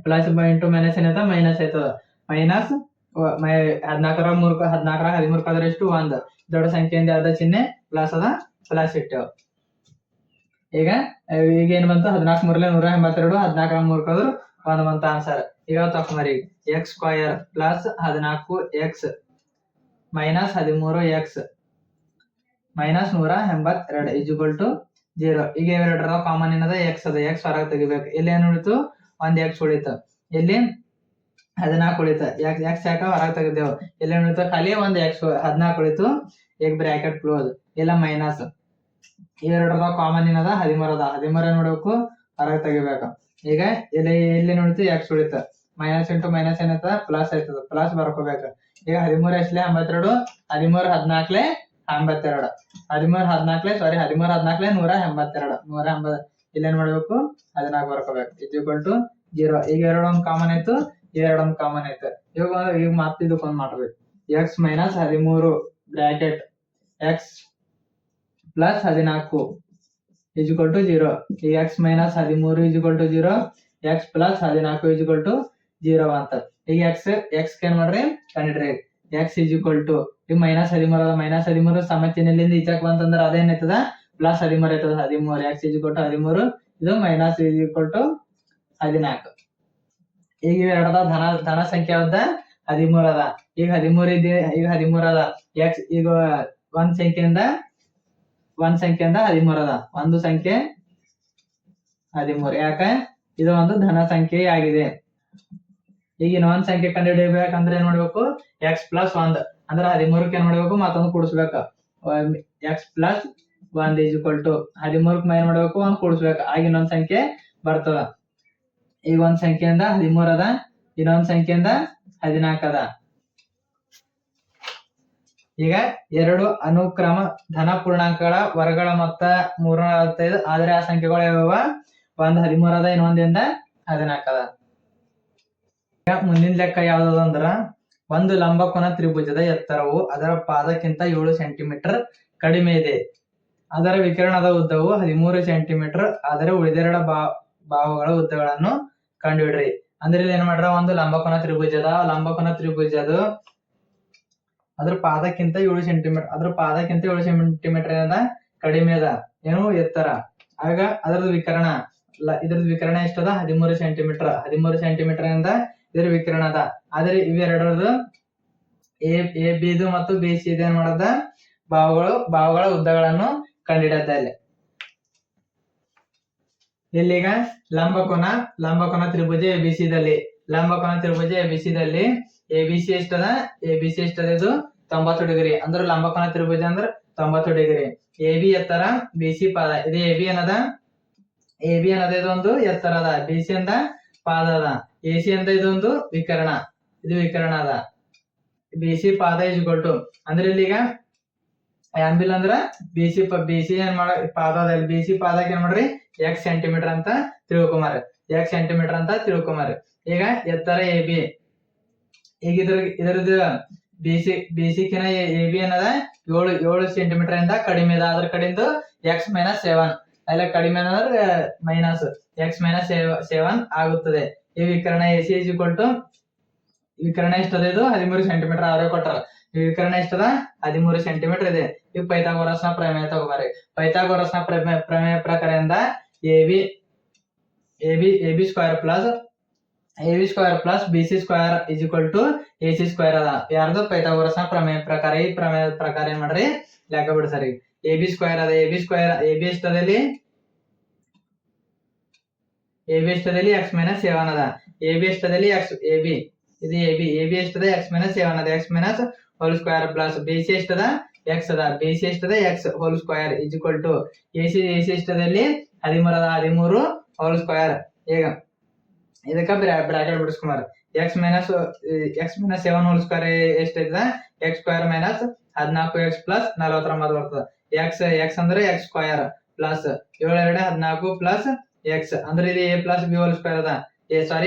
ಪ್ಲಸ್ ಇಂಟು ಮೈನಸ್ ಏನೈತ ಮೈನಸ್ ಆಯ್ತದ. ಮೈನಸ್ 14 13 ಎಷ್ಟು 1 ದೊಡ್ಡ ಸಂಖ್ಯೆಯಿಂದ ಅದ ಚಿಹ್ನೆ ಪ್ಲಸ್ ಅದ, ಪ್ಲಸ್ ಇಟ್ಟೆವ. ಈಗ ಏನ್ ಬಂತು 14 182, 14 1 ಬಂತ ಆನ್ಸರ್. ಈಗ ತಕೊಂಬರಿ x square plus 14x minus 13x minus 182 is equal to 0. ಈಗ ಇವೆರಡರ ಕಾಮನ್ ಏನದ ಎಕ್ಸ್ ಅದ, ಎಕ್ಸ್ ಹೊರಗೆ ತೆಗಿಬೇಕು. ಇಲ್ಲಿ ಏನು ಉಳಿತು 1 ಎಕ್ಸ್ ಉಳಿತು, ಇಲ್ಲಿ 14 ಉಳಿತ, ಎಕ್ಸ್ ಯಾಕ ಹೊರಗೆ ತೆಗೆದೇವು. ಇಲ್ಲಿ ಉಳಿತು ಖಾಲಿ 1 ಎಕ್ಸ್ 14 ಉಳಿತು, ಈಗ ಬ್ರಾಕೆಟ್ ಕ್ಲೋಸ್, ಇಲ್ಲ ಮೈನಸ್. ಇವೆರಡರ ಕಾಮನ್ ಏನದ 13 ಅದ, 13 ಏನ್ ಮಾಡ್ಬೇಕು ಹೊರಗೆ ತೆಗಿಬೇಕು. ಈಗ ಇಲ್ಲಿ ನೋಡಿತು ಎಕ್ಸ್ ಉಳಿತು, ಮೈನಸ್ ಇಂಟು ಮೈನಸ್ ಏನೈತದ ಪ್ಲಸ್ ಆಯ್ತದ, ಪ್ಲಸ್ ಬರ್ಕೋಬೇಕು. ಈಗ 13 ಎಷ್ಟಲೆ 82, 13 14 82, 13 14 182, ಇಲ್ಲೇನ್ ಮಾಡ್ಬೇಕು 14 ಬರ್ಕೋಬೇಕು ಇಸ್ ಈಕ್ವಲ್ ಟು 0. ಈಗ ಎರಡೊಂದು ಕಾಮನ್ ಆಯ್ತು, ಎರಡೊಂದು ಕಾಮನ್ ಆಯ್ತು. ಈಗ ಮತ್ತೆ ಇದಕ್ಕೊಂದು ಮಾಡ್ಬೇಕು. X minus 13 bracket X plus 14 is equal to 0. ಈಗ X minus 13 is equal to 0, x plus 14 is equal to 0 ಅಂತ. ಈಗ ಎಕ್ಸ್ ಏನ್ ಮಾಡ್ರಿ ಕಂಡಿಡ್ರಿ. ಎಕ್ಸ್ is equal to ಈಗ ಮೈನಸ್ 13 ಸಮಚಿಹ್ನೆಲಿಂದ ಈಚಕ್ ಬಂತಂದ್ರ ಅದೇನೈತದ ಪ್ಲಸ್ 13 ಐತದ. 13 ಎಕ್ಸ್ is equal to 13, ಇದು ಮೈನಸ್ is equal to 14. ಈಗ ಎರಡದ ಧನ ಸಂಖ್ಯೆ ಯಾವ್ದ 13 ಅದ. ಈಗ 13 ಅದ. ಎಕ್ಸ್ ಈಗ ಒಂದ್ ಸಂಖ್ಯೆಯಿಂದ 13 ಅದ, ಒಂದು ಸಂಖ್ಯೆ 13. ಯಾಕ ಇದು ಒಂದು ಧನ ಸಂಖ್ಯೆ ಆಗಿದೆ. ಈಗ ಇನ್ನೊಂದ್ ಸಂಖ್ಯೆ ಕಂಡುಹಿಡಿಯಬೇಕಂದ್ರೆ ಏನ್ ಮಾಡ್ಬೇಕು ಎಕ್ಸ್ ಪ್ಲಸ್ 1 ಅಂದ್ರೆ 13ಕ್ಕೆ ಏನ್ ಮಾಡ್ಬೇಕು ಮತ್ತೊಂದು ಕೂಡಿಸ್ಬೇಕು. X plus 1 is equal to 13ಕ್ಕೆ ಏನ್ ಮಾಡ್ಬೇಕು 1 ಕೂಡಿಸ್ಬೇಕು, ಆಗ ಇನ್ನೊಂದ್ ಸಂಖ್ಯೆ ಬರ್ತದ. ಈಗ ಒಂದ್ ಸಂಖ್ಯೆಯಿಂದ 13 ಅದ, ಇನ್ನೊಂದ್ ಸಂಖ್ಯೆಯಿಂದ 14 ಅದ. ಈಗ ಎರಡು ಅನುಕ್ರಮ ಧನ ಪೂರ್ಣಾಂಕಗಳ ವರ್ಗಗಳ ಮೊತ್ತ 345, ಆದ್ರೆ ಆ ಸಂಖ್ಯೆಗಳು ಯಾವ್ಯಾವ ಒಂದ್ 13 ಅದ, ಇನ್ನೊಂದಿಂದ 14 ಅದ. ಈಗ ಮುಂದಿನ ಲೆಕ್ಕ ಯಾವ್ದು ಅಂದ್ರ, ಒಂದು ಲಂಬಕೋನ ತ್ರಿಭುಜದ ಎತ್ತರವು ಅದರ ಪಾದಕ್ಕಿಂತ 7 ಸೆಂಟಿಮೀಟರ್ ಕಡಿಮೆ ಇದೆ, ಅದರ ವಿಕಿರಣದ ಉದ್ದವು 13 ಸೆಂಟಿಮೀಟರ್, ಆದರೆ ಉಳಿದೆರಡು ಬಾಹುಗಳ ಉದ್ದಗಳನ್ನು ಕಂಡುಹಿಡ್ರಿ. ಅಂದ್ರೆ ಇಲ್ಲಿ ಏನ್ ಮಾಡ್ರ, ಒಂದು ಲಂಬಕೋನ ತ್ರಿಭುಜದ ಅದ್ರ ಪಾದಕ್ಕಿಂತ 7 ಸೆಂಟಿಮೀಟರ್, ಅದ್ರ ಪಾದಕ್ಕಿಂತ 7 ಸೆಂಟಿಮೀಟರ್ ಏನದ ಕಡಿಮೆ ಅದ, ಏನು ಎತ್ತರ. ಆಗ ಅದ್ರದ್ದು ಇದ್ರದ್ದು ವಿಕರಣ ಎಷ್ಟದ 13 ಸೆಂಟಿಮೀಟರ್. 13 ಸೆಂಟಿಮೀಟರ್ ಇಂದ ಇದ್ರ ವಿಕಿರಣ ಅದ. ಆದ್ರೆ ಇವೆರಡರದ್ದು ಎ ಬಿ ಮತ್ತು ಬಿ ಸಿ ಏನ್ ಮಾಡದ ಬಾಹುಗಳ ಉದ್ದಗಳನ್ನು ಕಂಡಿಡದ. ಇಲ್ಲಿಗ ಲಂಬಕೋನ ತ್ರಿಭುಜ ಎಬಿಸಿದಲ್ಲಿ ಎಬಿಸಿ ಎಷ್ಟದ ಇದು 90 ಡಿಗ್ರಿ. ಅಂದ್ರೆ ಲಂಬಕೋನ ತ್ರಿಭುಜ ಅಂದ್ರೆ 90 ಡಿಗ್ರಿ. ಎ ಬಿ ಎತ್ತರ, ಬಿ ಸಿ ಪಾದ. ಇದು ಎ ಬಿ ಅನ್ನದ ಇದೊಂದು ಎತ್ತರ ಅದ, ಬಿ ಸಿ ಅಂದ ಪಾದ ಅದ, ಎ ಸಿ ಅಂತ ಇದೊಂದು ವಿಕರಣ, ಇದು ವಿಕರಣ ಅದ. ಬಿ ಸಿ ಪಾದ ಇಸ್ ಈಕ್ವಲ್ ಟು ಅಂದ್ರೆ ಇಲ್ಲಿಗ ಆಂಬಿಲ್ ಅಂದ್ರ ಬಿ ಸಿ ಏನ್ ಮಾಡ ಪಾದ ಅದ, ಬಿ ಸಿ ಪಾದಕ್ಕೆ ಏನ್ ಮಾಡ್ರಿ ಎಕ್ಸ್ ಸೆಂಟಿಮೀಟರ್ ಅಂತ ತಿಳ್ಕೊಂಬಾರಿ. ಈಗ ಎತ್ತರ ಎ ಬಿ, ಈಗ ಇದ್ರದ್ದು ಬಿ ಸಿ ಕಿನ ಎ ಬಿ ಏನದ 7 ಸೆಂಟಿಮೀಟರ್ ಇಂದ ಕಡಿಮೆ ಅದ. ಅದ್ರ ಕಡೆಯಿಂದ ಎಕ್ಸ್ ಮೈನಸ್ 7, ಅಲ್ಲ ಕಡಿಮೆ ಅಂದ್ರೆ ಮೈನಸ್ ಎಕ್ಸ್ ಮೈನಸ್ 7 ಆಗುತ್ತದೆ. ಈ ವಿಕರಣ A C is equal to ವಿಕರಣ ಎಷ್ಟದ ಇದು 13 ಸೆಂಟಿಮೀಟರ್ ಅವರೇ ಕೊಟ್ಟರ. ಈ ವಿಕರಣ ಎಷ್ಟದ 13 ಸೆಂಟಿಮೀಟರ್ ಇದೆ. ಈಗ ಪೈಥಾಗೋರಸ್ನ ಪ್ರಮೇಯ ತಗೋಬಾರಿ. ಪೈಥಾಗೋರಸ್ನ ಪ್ರಮೇಯ ಪ್ರಕಾರದಿಂದ A B square plus B C square is equal to A C square ಅದ. ಯಾರ್ದು ಪೈಥಾಗೋರಸ್ನ ಪ್ರಮೇಯ ಪ್ರಕಾರ. ಈ ಪ್ರಮೇಯದ ಪ್ರಕಾರ ಏನ್ ಮಾಡ್ರಿ ಲೆಕ್ಕ ಬಿಡ್ಸರಿ. ಎ ಬಿ ಸ್ಕ್ವೇರ್ ಅದ, ಎ ಬಿ ಎಷ್ಟದಲ್ಲಿ ಎಕ್ಸ್ ಮೈನಸ್ 7 ಅದ. ಎ ಬಿ ಎಷ್ಟದಲ್ಲಿ ಇದು ಎ ಬಿ ಎಷ್ಟದ ಎಕ್ಸ್ ಮೈನಸ್ 7 ಅದ, x minus whole square plus B C ಎಷ್ಟದ ಎಕ್ಸ್ ಅದ, ಬಿ ಸಿ ಎಷ್ಟದ x whole square is equal to A C ಎಷ್ಟದಲ್ಲಿ 13 ಹೋಲ್ ಸ್ಕ್ವೇರ್. ಈಗ ಇದಕ್ಕ ಬ್ರಾಕೆಟ್ ಬಿಡಿಸ್ಕೊಂಬಾರ. ಎಕ್ಸ್ ಮೈನಸ್ 7 ಹೋಲ್ ಸ್ಕ್ವೇರ್ ಎಷ್ಟೈತದ? X square minus 14x plus 49 ಬರ್ತದ. ಎಕ್ಸ್ ಅಂದ್ರೆ x square plus 7 14 plus x ಅಂದ್ರೆ ಇದು a plus b whole square ಅದ. A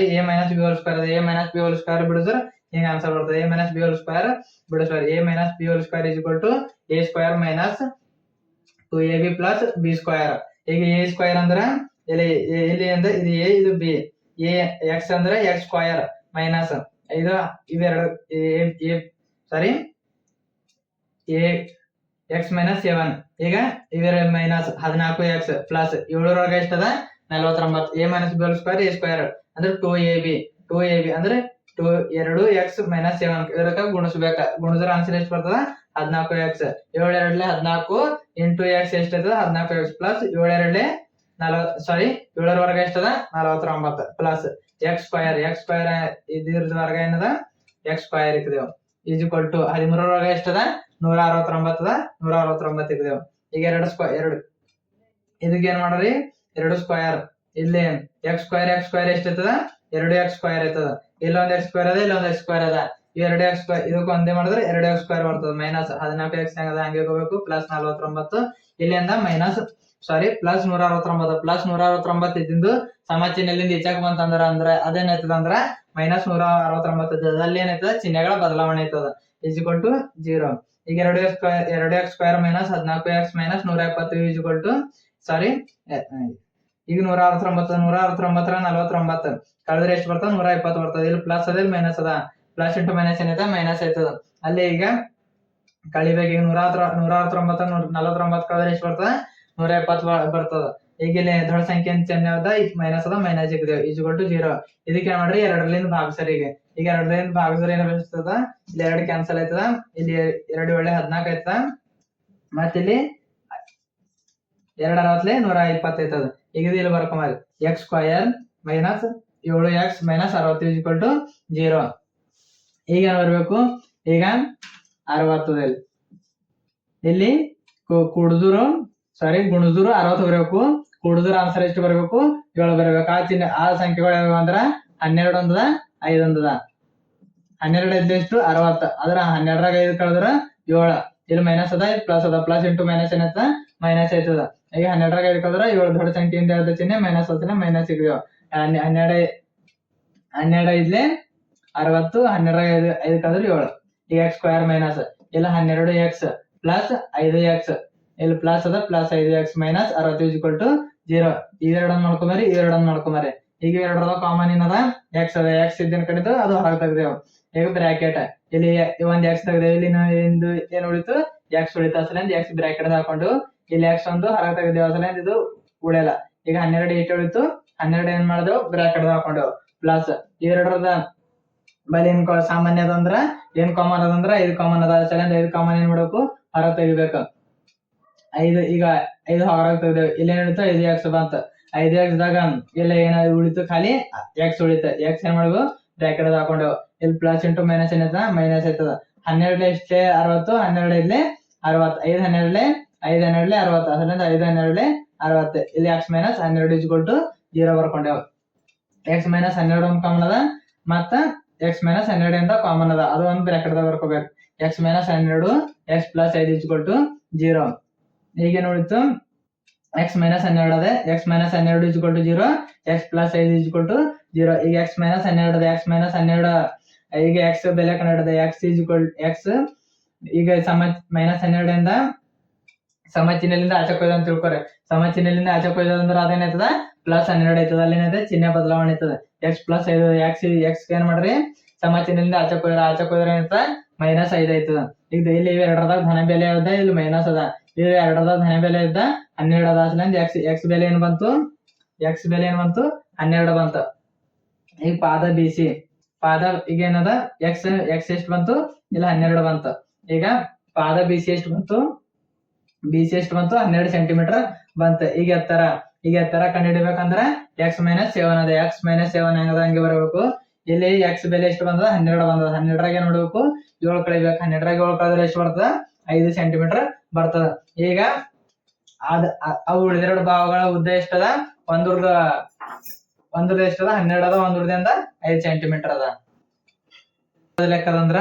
minus b whole square ಅದ. A minus b whole square ಬಿಡಿದ್ರೆ ಹಿಂಗ ಆನ್ಸರ್ ಬರ್ತದೆ. A minus b whole square ಬಿಡಿಸ್ತಾರೆ. A minus b whole square is equal to a square minus 2ab plus b square. ಈಗ a square ಅಂದ್ರೆ ಇಲ್ಲಿ ಅಂದ್ರೆ ಇದು ಎ ಇದು ಬಿ. ಎ ಎಕ್ಸ್ ಅಂದ್ರೆ ಎಕ್ಸ್ ಸ್ಕ್ವೇರ್ ಮೈನಸ್ ಇವೆರಡು ಸಾರಿ ಎ ಎಕ್ಸ್ ಮೈನಸ್ 7. ಈಗ ಇವೆರಡು ಮೈನಸ್ 14x ಪ್ಲಸ್ 7 ಎಷ್ಟದ? 49. A minus b whole square A square ಅಂದ್ರೆ 2ab ಅಂದ್ರೆ 2x ಮೈನಸ್ 7 ಇದಕ್ಕ ಗುಣಿಸ್ಬೇಕ. ಗುಣಿಸಿದ್ರೆ ಆನ್ಸರ್ ಎಷ್ಟು ಬರ್ತದ? 14x. 7 2 14 ಇಂಟು ಎಕ್ಸ್ ಎಷ್ಟೈತದ? 14x ಪ್ಲಸ್ 7 7 ಎಷ್ಟದ? 49 ಪ್ಲಸ್ ಎಕ್ಸ್ ಸ್ಕ್ವೇರ್ ಇದ್ರ ವರ್ಗ ಏನದ? ಎಕ್ಸ್ ಸ್ಕ್ವೇರ್ ಇಕ್ದೇವು ಈಸ್ ಈಕ್ವಲ್ ಟು 13 ಎಷ್ಟದ? 169 ಇಕ್ದೇವು. ಈಗ ಎರಡು ಇದಕ್ಕೆ ಏನ್ ಮಾಡ್ರಿ? 2 ಸ್ಕ್ವೇರ್. ಇಲ್ಲಿ ಎಕ್ಸ್ ಸ್ಕ್ವೇರ್ ಎಷ್ಟೈತದ? 2x ಸ್ಕ್ವೇರ್ ಐತದ. ಇಲ್ಲೊಂದ್ ಎಕ್ಸ್ ಸ್ಕ್ವೇರ್ ಅದ, ಇಲ್ಲೊಂದ್ ಎಕ್ಸ್ ಸ್ಕ್ವೇರ್ ಅದ. ಈ 2x ಸ್ಕ್ವೇರ್ ಇದಕ್ಕೆ ಒಂದೇ ಮಾಡಿದ್ರೆ 2x ಸ್ಕ್ವೇರ್ ಬರ್ತದೆ. ಮೈನಸ್ 14x ಹೆಂಗದ ಹಂಗೆ ಹೋಗ್ಬೇಕು. ಪ್ಲಸ್ 49 ಇಲ್ಲಿಂದ ಮೈನಸ್ ಪ್ಲಸ್ 169 ಇದ್ದಿಂದು ಸಮಚಿಹ್ನೆಲಿಂದ ಈಚೆಗೆ ಬಂತಂದ್ರ ಅದೇನಾಯ್ತದ ಅಂದ್ರ ಮೈನಸ್ 169 ಇದ್ದದ. ಅಲ್ಲಿ ಏನಾಯ್ತದ? ಚಿಹ್ನೆಗಳ ಬದಲಾವಣೆ ಐತದ. Is equal to 0. ಈಗ 2x square minus 14x minus 170 is equal to ಈಗ 169 49 ಕಳೆದ್ರೆ ಎಷ್ಟು ಬರ್ತದ? 120 ಬರ್ತದೆ. ಇಲ್ಲಿ ಪ್ಲಸ್ ಅದ, ಇಲ್ಲಿ ಮೈನಸ್ ಅದ. ಪ್ಲಸ್ ಇಂಟು ಮೈನಸ್ ಏನೈತ? ಮೈನಸ್ ಆಯ್ತದ. ಅಲ್ಲಿ ಈಗ ಕಳಿಬೇಕು. ಈಗ 169 49 ಕಳೆದ್ರೆ ಎಷ್ಟು ಬರ್ತದ? 120 ಬರ್ತದ. ಈಗ ಇಲ್ಲಿ ದೊಡ್ಡ ಸಂಖ್ಯೆ ಚಿಹ್ನೆ ಅದ, ಮೈನಸ್ ಅದ, ಮೈನಸ್ ಇಕ್ದೇವೆ ಈಸ್ ಈಕ್ವಲ್ ಟು 0. ಇದಕ್ಕೆ ಏನ್ ಮಾಡ್ರಿ? 2ರಿಂದ ಭಾಗಿಸ್ರಿ. ಈಗ 2ರಿಂದ ಭಾಗಿಸಿದ್ರೆ ಏನ್ ಬರ್ತದ? ಇಲ್ಲಿ 2 ಕ್ಯಾನ್ಸಲ್ ಆಯ್ತದ. ಇಲ್ಲಿ 2 ಒಳ್ಳೆ 14 ಆಯ್ತದ. ಮತ್ತೆ ಇಲ್ಲಿ 2 120 ಐತದ. ಈಗ ಇಲ್ಲಿ ಬರ್ಕೊಂಬರಿ. X square minus 7x minus 60 is equal to 0. ಈಗ ಏನ್ ಬರ್ಬೇಕು? ಈಗ 60 ಇಲ್ಲಿ ಗುಣಿಸಿದ್ರು 60 ಬರಬೇಕು. ಕೂಡಿದ್ರು ಆನ್ಸರ್ ಎಷ್ಟು ಬರಬೇಕು? 7 ಬರಬೇಕು. ಆ ಸಂಖ್ಯೆಗಳು ಯಾವ ಅಂದ್ರ 12 ಒಂದದ, 5 ಒಂದದ. 12 ಐದು ಎಷ್ಟು? 60. ಅದ್ರ 12ರಾಗ 5 ಕಳೆದ್ರ 7. ಇಲ್ಲಿ ಮೈನಸ್ ಅದ, ಪ್ಲಸ್ ಅದ. ಪ್ಲಸ್ ಇಂಟು ಮೈನಸ್ ಏನೈತ? ಮೈನಸ್ ಆಯ್ತದ. ಈಗ 12ರಾಗ 5 ಕಳೆದ್ರ 7 ದೊಡ್ಡ ಸಂಖ್ಯೆಯಿಂದ ಯಾವ್ದು ಚಿಹ್ನೆ? ಮೈನಸ್ ಚಿಹ್ನೆ ಮೈನಸ್ ಸಿಗ್ದೇವ. 12 ಐದ್ಲೆ 60. 12ರಾಗ 5 ಕಳೆದ್ರೆ 7. ಈಗ ಎಕ್ಸ್ ಸ್ಕ್ವೇರ್ ಮೈನಸ್ ಇಲ್ಲ 12x ಪ್ಲಸ್ 5x ಇಲ್ಲಿ ಪ್ಲಸ್ ಅದ, plus 5x minus 60 is equal to 0. ಇವೆರಡನ್ನ ಮಾಡ್ಕೊಂಬರಿ. ಈಗ ಇವೆರಡರ ಕಾಮನ್ ಏನದ? ಎಕ್ಸ್ ಅದ. ಎಕ್ಸ್ ಇದ್ದಿನ ಕಡೆದು ಅದು ಹೊರಗೆ ತೆಗ್ದೇವು. ಈಗ ಬ್ರಾಕೆಟ್ ಇಲ್ಲಿ ಒಂದ್ ಎಕ್ಸ್ ತೆಗ್ದೇವು. ಇಲ್ಲಿ ಏನ್ ಉಳಿತು? ಎಕ್ಸ್ ಉಳಿತು. ಅಸಲಿಂದ ಎಕ್ಸ್ ಬ್ರಾಕೆಟ್ ಹಾಕೊಂಡು ಇಲ್ಲಿ ಎಕ್ಸ್ ಒಂದು ಹೊರಗೆ ತೆಗ್ದೇವು. ಅಸಲಿಂದ ಇದು ಉಳಿಯಲ್ಲ. ಈಗ 12 ಏಟ್ ಉಳಿತು. 12 ಏನ್ ಮಾಡಿದೆವು? ಬ್ರಾಕೆಟ್ ಹಾಕೊಂಡೆವು. ಪ್ಲಸ್ ಇವೆರಡರದ ಬಲಿ ಏನ್ ಸಾಮಾನ್ಯ ಅದಂದ್ರ ಏನ್ ಕಾಮನ್ ಅದಂದ್ರ 5 ಕಾಮನ್ ಅದ. ಅಸಲಿಂದ 5 ಕಾಮನ್ ಏನ್ ಮಾಡ್ಬೇಕು? ಹೊರಗೆ ತೆಗಿಬೇಕು. 5 ಈಗ 5 ಹೊರಗೆ ತೆಗ್ದೇವು. ಇಲ್ಲಿ ಏನ್ ಉಳಿತು? 5x ಬಂತ. 5x ದಾಗ ಇಲ್ಲ ಏನಾದ್ರು ಉಳಿತು? ಖಾಲಿ ಎಕ್ಸ್ ಉಳಿತು. ಎಕ್ಸ್ ಏನ್ ಮಾಡ್ಬೇಕು? ಬ್ರಾಕೆಟ್ ಹಾಕೊಂಡೆವು. ಇಲ್ಲಿ ಪ್ಲಸ್ ಇಂಟು ಮೈನಸ್ ಏನೈತ? ಮೈನಸ್ ಆಯ್ತದ. 12 ಎಷ್ಟೇ? 60. 12 ಇಲ್ಲಿ 60. 5 12 60. ಅದರಿಂದ 5 12 60. ಇಲ್ಲಿ x minus 12 is equal to 0 ಬರ್ಕೊಂಡೆವು. ಎಕ್ಸ್ ಮೈನಸ್ 12 ಒಂದು ಕಾಮನ್ ಅದ, ಮತ್ತ ಎಕ್ಸ್ ಮೈನಸ್ 12 ಇಂದ ಕಾಮನ್ ಅದ. ಅದು ಒಂದು ಬ್ರಾಕೆಟ್ ದಾಗ ಬರ್ಕೋಬೇಕು. X minus 12 x plus 5 is equal to 0. ಈಗೇನು ಉಳಿತು? ಎಕ್ಸ್ ಮೈನಸ್ 12 ಅದೇ. X minus 12 is equal to 0. X plus 5 is equal to 0. ಈಗ ಎಕ್ಸ್ ಮೈನಸ್ 12 ಅದ. ಎಕ್ಸ್ ಮೈನಸ್ 12 ಈಗ ಎಕ್ಸ್ ಬೆಲೆ ಕಂಡುಹಿಡಿದ. ಎಕ್ಸ್ ಈಸ್ ಈಕ್ವಲ್ ಎಕ್ಸ್ ಈಗ ಮೈನಸ್ 12 ಇಂದ ಸಮಚಿಹ್ನೆಲಿಂದ ಆಚೆ ಕೊಯ್ದ ಅಂತ ತಿಳ್ಕೊರೆ. ಸಮಚಿಹ್ನೆಲಿಂದ ಆಚೆ ಕೊಯ್ದ ಅಂದ್ರೆ ಅದೇನಾಯ್ತದ? ಪ್ಲಸ್ 12 ಐತದ. ಅಲ್ಲಿ ಏನೈತೆ? ಚಿಹ್ನೆ ಬದಲಾವಣೆ ಐತದ. ಎಕ್ಸ್ ಪ್ಲಸ್ 5 ಎಕ್ಸ್ ಏನ್ ಮಾಡ್ರಿ? ಸಮಚಿಹ್ನೆಲಿಂದ ಆಚೆ ಕೊಯ್ದ್ರ ಏನೈತ? ಮೈನಸ್ 5 ಐತದ. ಈಗ ಇಲ್ಲಿ ಎರಡರದಾಗ ಧನ ಬೆಲೆ ಅದ, ಇಲ್ಲಿ ಮೈನಸ್ ಅದ. ಇಲ್ಲಿ ಎರಡರದಾಗ ಧನ ಬೆಲೆ ಇದ್ದ 12 ಅದ. ಅಸಲಿಂದ ಎಕ್ಸ್ ಬೆಲೆ ಏನ್ ಬಂತು? 12 ಬಂತು. ಈಗ ಪಾದ ಬಿಸಿ ಈಗ ಏನದ? ಎಕ್ಸ್ ಎಷ್ಟು ಬಂತು? ಇಲ್ಲ 12 ಬಂತು. ಈಗ ಪಾದ ಬಿಸಿ ಎಷ್ಟು ಬಂತು? 12 ಸೆಂಟಿಮೀಟರ್ ಬಂತು. ಈಗ ಎತ್ತರ ಕಂಡುಹಿಡಿಬೇಕಂದ್ರ ಎಕ್ಸ್ ಮೈನಸ್ 7 ಅದ. ಎಕ್ಸ್ ಮೈನಸ್ 7 ಹೆಂಗದ? ಹಂಗೆ ಬರಬೇಕು. ಇಲ್ಲಿ ಎಕ್ಸ್ ಬೆಲೆ ಎಷ್ಟು ಬಂದದ? 12 ಬಂದದ. 12ರಾಗ ಏನ್ ಮಾಡ್ಬೇಕು? 7 ಕಳಿಬೇಕು. 12ರಾಗ 7 ಕಳೆದ್ರೆ ಎಷ್ಟು ಬರ್ತದ? 5 ಸೆಂಟಿಮೀಟರ್ ಬರ್ತದ. ಈಗ ಅವು ಉಳಿದೆರಡು ಭಾಗಗಳ ಉದ್ದ ಎಷ್ಟದ? ಒಂದ್ರದ ಎಷ್ಟದ? 12 ಅದ. ಒಂದ್ರದಿಂದ 5 ಸೆಂಟಿಮೀಟರ್ ಅದ. ಲೆಕ್ಕದಂದ್ರ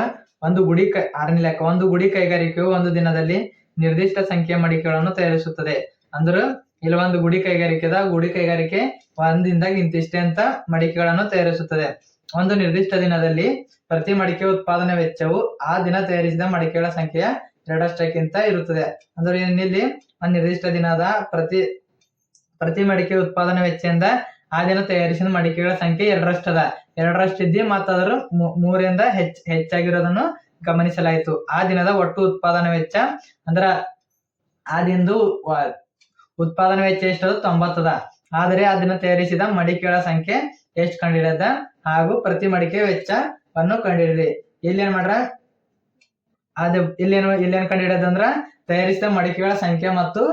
ಆರನೇ ಲೆಕ್ಕ, ಒಂದು ಗುಡಿ ಕೈಗಾರಿಕೆಯು ಒಂದು ದಿನದಲ್ಲಿ ನಿರ್ದಿಷ್ಟ ಸಂಖ್ಯೆಯ ಮಡಿಕೆಗಳನ್ನು ತಯಾರಿಸುತ್ತದೆ. ಅಂದ್ರ ಇಲ್ಲಿ ಒಂದು ಗುಡಿ ಕೈಗಾರಿಕೆ ಒಂದಿಂದ ಇಂತಿಷ್ಟೇ ಅಂತ ಮಡಿಕೆಗಳನ್ನು ತಯಾರಿಸುತ್ತದೆ. ಒಂದು ನಿರ್ದಿಷ್ಟ ದಿನದಲ್ಲಿ ಪ್ರತಿ ಮಡಿಕೆ ಉತ್ಪಾದನಾ ವೆಚ್ಚವು ಆ ದಿನ ತಯಾರಿಸಿದ ಮಡಿಕೆಗಳ ಸಂಖ್ಯೆಯ 2ಕ್ಕಿಂತ ಇರುತ್ತದೆ. ಅಂದ್ರೆ ಇಲ್ಲಿ ಒಂದು ನಿರ್ದಿಷ್ಟ ದಿನದ ಪ್ರತಿ ಮಡಿಕೆ ಉತ್ಪಾದನಾ ವೆಚ್ಚದಿಂದ ಆ ದಿನ ತಯಾರಿಸಿದ ಮಡಿಕೆಗಳ ಸಂಖ್ಯೆ 2ರಷ್ಟದ. 2ರಷ್ಟಿದ್ದಿ ಮತ್ತು ಅದರ 3ರಿಂದ ಹೆಚ್ಚಾಗಿರೋದನ್ನು ಗಮನಿಸಲಾಯಿತು. ಆ ದಿನದ ಒಟ್ಟು ಉತ್ಪಾದನಾ ವೆಚ್ಚ ಅಂದ್ರ ಆ ದಿನದ ಉತ್ಪಾದನಾ ವೆಚ್ಚ ಎಷ್ಟದ? 90 ಅದ. ಆದರೆ ಆ ದಿನ ತಯಾರಿಸಿದ ಮಡಿಕೆಗಳ ಸಂಖ್ಯೆ ಎಷ್ಟು ಕಂಡಿಡಿಯದ ಹಾಗೂ ಪ್ರತಿ ಮಡಿಕೆ ವೆಚ್ಚವನ್ನು ಕಂಡಿಡಿರಿ. ಇಲ್ಲೇನ್ ಮಾಡ್ರ? ಇಲ್ಲೇನ್ ಕಂಡಿಡಿಯೋದಂದ್ರ ತಯಾರಿಸಿದ ಮಡಿಕೆಗಳ ಸಂಖ್ಯೆ ಮತ್ತು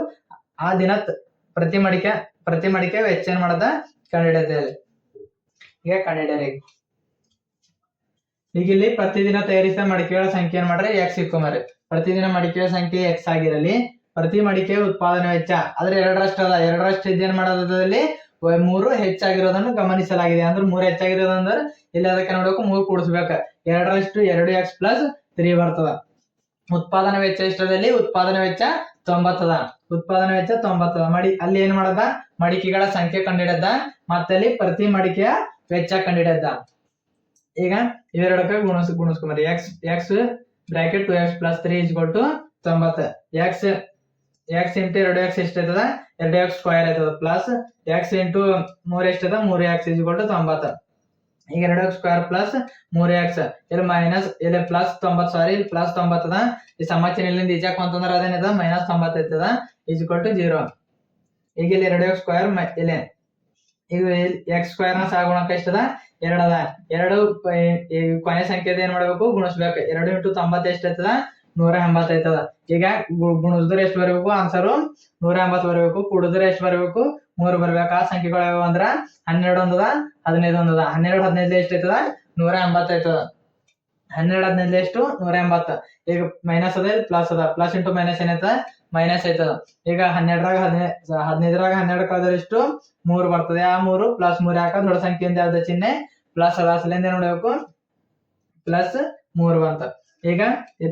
ಆ ದಿನ ಪ್ರತಿ ಮಡಿಕೆ ವೆಚ್ಚ ಏನ್ ಮಾಡದ ಕಂಡಿಡಿಯದ. ಈಗ ಕಂಡಿಡಿಯರಿ. ಈಗ ಇಲ್ಲಿ ಪ್ರತಿದಿನ ತಯಾರಿಸಿದ ಮಡಿಕೆಗಳ ಸಂಖ್ಯೆ ಏನ್ ಮಾಡ್ರಿ? X ಇಕ್ಕೊಂಬರ್ರಿ. ಪ್ರತಿದಿನ ಮಡಿಕೆಗಳ ಸಂಖ್ಯೆ X ಆಗಿರಲಿ. ಪ್ರತಿ ಮಡಿಕೆ ಉತ್ಪಾದನಾ ವೆಚ್ಚ ಆದ್ರೆ 2ರಷ್ಟದ. 2ರಷ್ಟು ಇದೇನ್ ಮಾಡೋದ್ರಲ್ಲಿ 3 ಹೆಚ್ಚಾಗಿರೋದನ್ನು ಗಮನಿಸಲಾಗಿದೆ. ಅಂದ್ರೆ 3 ಹೆಚ್ಚಾಗಿರೋದಂದ್ರೆ ಇಲ್ಲಿ ಅದಕ್ಕೆ ನೋಡ್ಬೇಕು 3 ಕೂಡಿಸ್ಬೇಕ. 2ರಷ್ಟು 2x ಪ್ಲಸ್ 3 ಬರ್ತದ. ಉತ್ಪಾದನಾ ವೆಚ್ಚ ಎಷ್ಟದಲ್ಲಿ? ಉತ್ಪಾದನಾ ವೆಚ್ಚ 90 ಅದ. ಉತ್ಪಾದನಾ ವೆಚ್ಚ 90 ಅದ. ಅಲ್ಲಿ ಏನ್ ಮಾಡದ? ಮಡಿಕೆಗಳ ಸಂಖ್ಯೆ ಕಂಡಿಡದ ಮತ್ತೆ ಪ್ರತಿ ಮಡಿಕೆಯ ವೆಚ್ಚ ಕಂಡಿಡದ. ಈಗ ಇವೆರಡಕ್ಕೆ ಗುಣಿಸ್ಕೊಂಬರಿ. x bracket 2x plus 3 = 90. x into 2x ಎಷ್ಟಾಯ್ತದ? 2x ಸ್ಕ್ವೇರ್ ಆಯ್ತದ. ಪ್ಲಸ್ x ಇಂಟು 3 ಎಷ್ಟದ? 3x = 90. ಈಗ 2x ಸ್ಕ್ವೇರ್ ಪ್ಲಸ್ 3x ಇಲ್ಲಿ ಮೈನಸ್ ಇಲ್ಲಿ ಪ್ಲಸ್ 90 ಸಾರಿ ಇಲ್ಲಿ ಪ್ಲಸ್ 90 ಅದ. ಈ ಸಮಚಿಹ್ನೆಯಿಂದ ಈಜಾಕ್ ಅಂತಂದ್ರೆ ಅದೇನಿದ ಮೈನಸ್ 90 ಐತದ = 0. ಈಗ ಇಲ್ಲಿ 2x ಸ್ಕ್ವೇರ್ ಇಲ್ಲಿ ಈಗ x ಸ್ಕ್ವೇರ್ ನ ಸಹಗುಣಕ ಎಷ್ಟದ? 2 ಅದ. 2 ಕೊನೆ ಸಂಖ್ಯೆದ ಏನ್ ಮಾಡ್ಬೇಕು? ಗುಣಿಸ್ಬೇಕು. 2 ಇಂಟು 90 ಎಷ್ಟಾಯ್ತದ? 180 ಆಯ್ತದ. ಈಗ ಗುಣಿಸಿದ್ರೆ ಎಷ್ಟು ಬರಬೇಕು? ಆನ್ಸರು 180 ಬರಬೇಕು. ಕೂಡಿದ್ರೆ ಎಷ್ಟು ಬರಬೇಕು? 3 ಬರ್ಬೇಕು. ಆ ಸಂಖ್ಯೆಗಳು ಯಾವ ಅಂದ್ರ 12 ಒಂದದ, 15 ಒಂದದ. 12 15 ಎಷ್ಟು ಆಯ್ತದ? 180 ಆಯ್ತದ. 12 15 ಎಷ್ಟು? 180. ಈಗ ಮೈನಸ್ ಅದ, ಪ್ಲಸ್ ಅದ. ಪ್ಲಸ್ ಇಂಟು ಮೈನಸ್ ಏನಾಯ್ತದ? ಮೈನಸ್ ಆಯ್ತದ. ಈಗ 12ರಾಗ 15ರಾಗ 12 ಕಳೆದ್ರೆ ಎಷ್ಟು? 3 ಬರ್ತದೆ. ಆ 3 ಪ್ಲಸ್ 3 ಯಾಕ? ದೊಡ್ಡ ಸಂಖ್ಯೆಯಿಂದ ಯಾವ್ದ ಚಿಹ್ನೆ ಪ್ಲಸ್ ಅದ. ಅಸಲಿಂದ ಏನ್ ಮಾಡ್ಬೇಕು? ಪ್ಲಸ್ 3 ಬಂತ. ಈಗ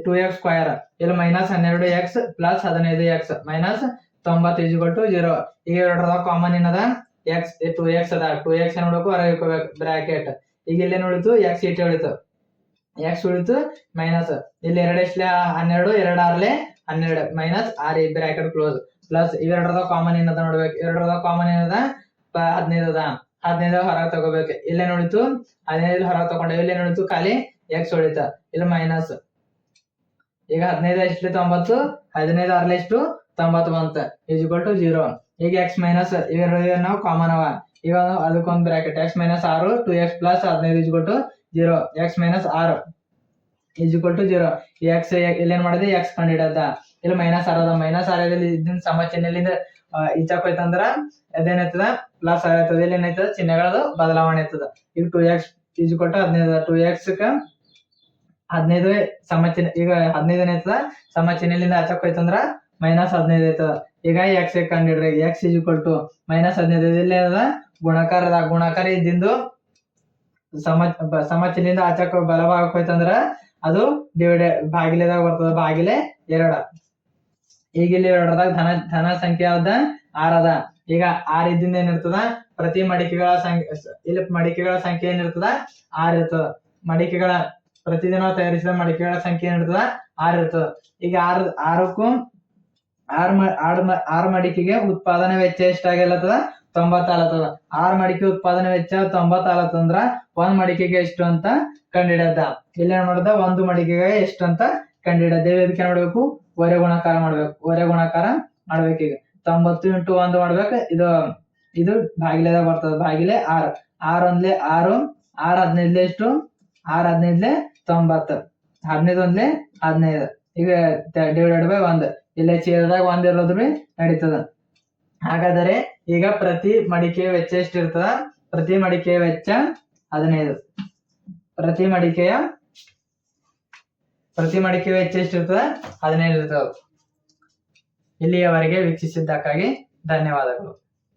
2x ಸ್ಕ್ವೇರ್ ಇಲ್ಲಿ minus 12x plus 15x minus 90 = 0. ಈಗ ಎರಡರದ ಕಾಮನ್ ಏನದ? x 2x ಅದ. 2x ಏನ್ ಮಾಡ್ಬೇಕು? ಹೊರಗೆ ಇಟ್ಕೋಬೇಕು ಬ್ರಾಕೆಟ್. ಈಗ ಇಲ್ಲಿ ಏನ್ ಉಳಿತು? x ಇಟ್ಟೆ ಉಳಿತು. x ಉಳಿತು ಮೈನಸ್ ಇಲ್ಲಿ 2 ಎಷ್ಟಲೆ? 12 2 6 12 ಮೈನಸ್ 6 ಬ್ರಾಕೆಟ್ ಕ್ಲೋಸ್. ಪ್ಲಸ್ ಇವೆರಡರದ ಕಾಮನ್ ಏನದ ನೋಡ್ಬೇಕು. ಎರಡರದ ಕಾಮನ್ ಏನದ? 15 ಅದ. 15 ಹೊರಗೆ ತಗೋಬೇಕು. ಇಲ್ಲೇನ್ ಉಳಿತು? 15 ಹೊರಗೆ ತಗೊಂಡೆ. ಇಲ್ಲೇನ್ ಉಳಿತು? ಖಾಲಿ x ಉಳಿತ. ಇಲ್ಲಿ ಮೈನಸ್. ಈಗ 15 ಎಷ್ಟಲೆ? 90. 15 6 ಎಷ್ಟು? 90 ಬಂತ = 0. ಈಗ x ಮೈನಸ್ ಇವೆರಡು ನಾವು ಕಾಮನ್ ಅವ. ಈಗ ಅದಕ್ಕೊಂದು bracket x minus 6 2x plus 15 = 0. x minus 6 = 0. ಈ x ಇಲ್ಲೇನ್ ಮಾಡಿದೆ? x ಕಂಡಿಡದ. ಇಲ್ಲಿ ಮೈನಸ್ 6 ಅದ. ಮೈನಸ್ 6 ಇದನ್ನ ಸಮ ಚಿಹ್ನೆಲಿಂದ ಈಚಾಕ್ ಹೋಯ್ತಂದ್ರ ಅದೇನಾಯ್ತದ? ಪ್ಲಸ್ ಆಗ್ತದ. ಇಲ್ಲಿ ಏನಾಯ್ತದ? ಚಿಹ್ನೆಗಳದು ಬದಲಾವಣೆ ಆಯ್ತದ. ಈಗ 2x = 15. 2x 15 ಸಮ ಚಿಹ್ನೆ. ಈಗ 15 ಏನಾಯ್ತದ? ಸಮ ಚಿಹ್ನೆಲಿಂದ ಆಚಾಕ್ ಹೋಯ್ತಂದ್ರ ಮೈನಸ್ 15 ಆಯ್ತದ. ಈಗ x ಕಂಡಿಡ್ರಿ. x = minus 15. ಇಲ್ಲಿ ಏನದ? ಗುಣಾಕಾರದ. ಗುಣಾಕಾರ ಇದ್ದಿಂದು ಸಮ ಚಿಹ್ನೆಯಿಂದ ಆಚಾಕ್ ಬಲಭಾಗಕ್ಕೆ ಹೋಯ್ತಂದ್ರ ಅದು ಭಾಗಿಲೆದಾಗ ಬರ್ತದ. ಭಾಗಿಲೆ 2. ಈಗ ಇಲ್ಲಿ 2ರದಾಗ ಧನ ಸಂಖ್ಯೆ ಯಾವ್ದ? 6 ಅದ. ಈಗ 6 ಇದ್ದಿಂದ ಏನಿರ್ತದ? ಪ್ರತಿ ಮಡಿಕೆಗಳ ಸಂಖ್ಯೆ ಇಲ್ಲಿ ಮಡಿಕೆಗಳ ಸಂಖ್ಯೆ ಏನಿರ್ತದ? 6 ಇರ್ತದ. ಮಡಿಕೆಗಳ ಪ್ರತಿದಿನ ತಯಾರಿಸಿದ ಮಡಿಕೆಗಳ ಸಂಖ್ಯೆ ಏನಿರ್ತದ? 6 ಇರ್ತದ. ಈಗ 6 ಮಡಿಕೆಗೆ ಉತ್ಪಾದನಾ ವೆಚ್ಚ ಎಷ್ಟಾಗಲತ್ತದ? 90 ಆಲತ್ತದ. 6 ಮಡಿಕೆ ಉತ್ಪಾದನಾ ವೆಚ್ಚ 90 ಆಲತ್ತಂದ್ರ 1 ಮಡಿಕೆಗೆ ಎಷ್ಟು ಅಂತ ಕಂಡಿಡದ. ಇಲ್ಲಿ ಏನ್ ಮಾಡದ? 1 ಮಡಿಕೆಗೆ ಎಷ್ಟು ಅಂತ ಕಂಡಿಡದ. ಇದಕ್ಕೆ ಏನ್ ಮಾಡ್ಬೇಕು? ಹೊರೆ ಗುಣಾಕಾರ ಮಾಡ್ಬೇಕು. ಹೊರೆ ಗುಣಾಕಾರ ಮಾಡ್ಬೇಕು. ಈಗ 90 ಇಂಟು 1 ಮಾಡ್ಬೇಕು. ಇದು ಭಾಗಿಲೆದಾಗ ಬರ್ತದ. ಭಾಗಿಲೆ 6. 6 ಒಂದ್ಲೆ 6. 6 15 ಎಷ್ಟು? 6 15 90. 15 ಒಂದ್ಲೆ 15. ಈಗ ಡಿವೈಡೆಡ್ ಬೈ 1. ಇಲ್ಲೇ ಛೇದದಾಗ 1 ಇರೋದ್ರಿ ನಡೀತದ. ಹಾಗಾದರೆ ಈಗ ಪ್ರತಿ ಮಡಿಕೆಯ ವೆಚ್ಚ ಎಷ್ಟಿರ್ತದ? ಪ್ರತಿ ಮಡಿಕೆಯ ವೆಚ್ಚ 15. ಪ್ರತಿ ಮಡಿಕೆಯ ವೆಚ್ಚ ಎಷ್ಟಿರ್ತದ? 15 ಇರ್ತದ. ಇಲ್ಲಿಯವರೆಗೆ ವೀಕ್ಷಿಸಿದ್ದಕ್ಕಾಗಿ ಧನ್ಯವಾದಗಳು.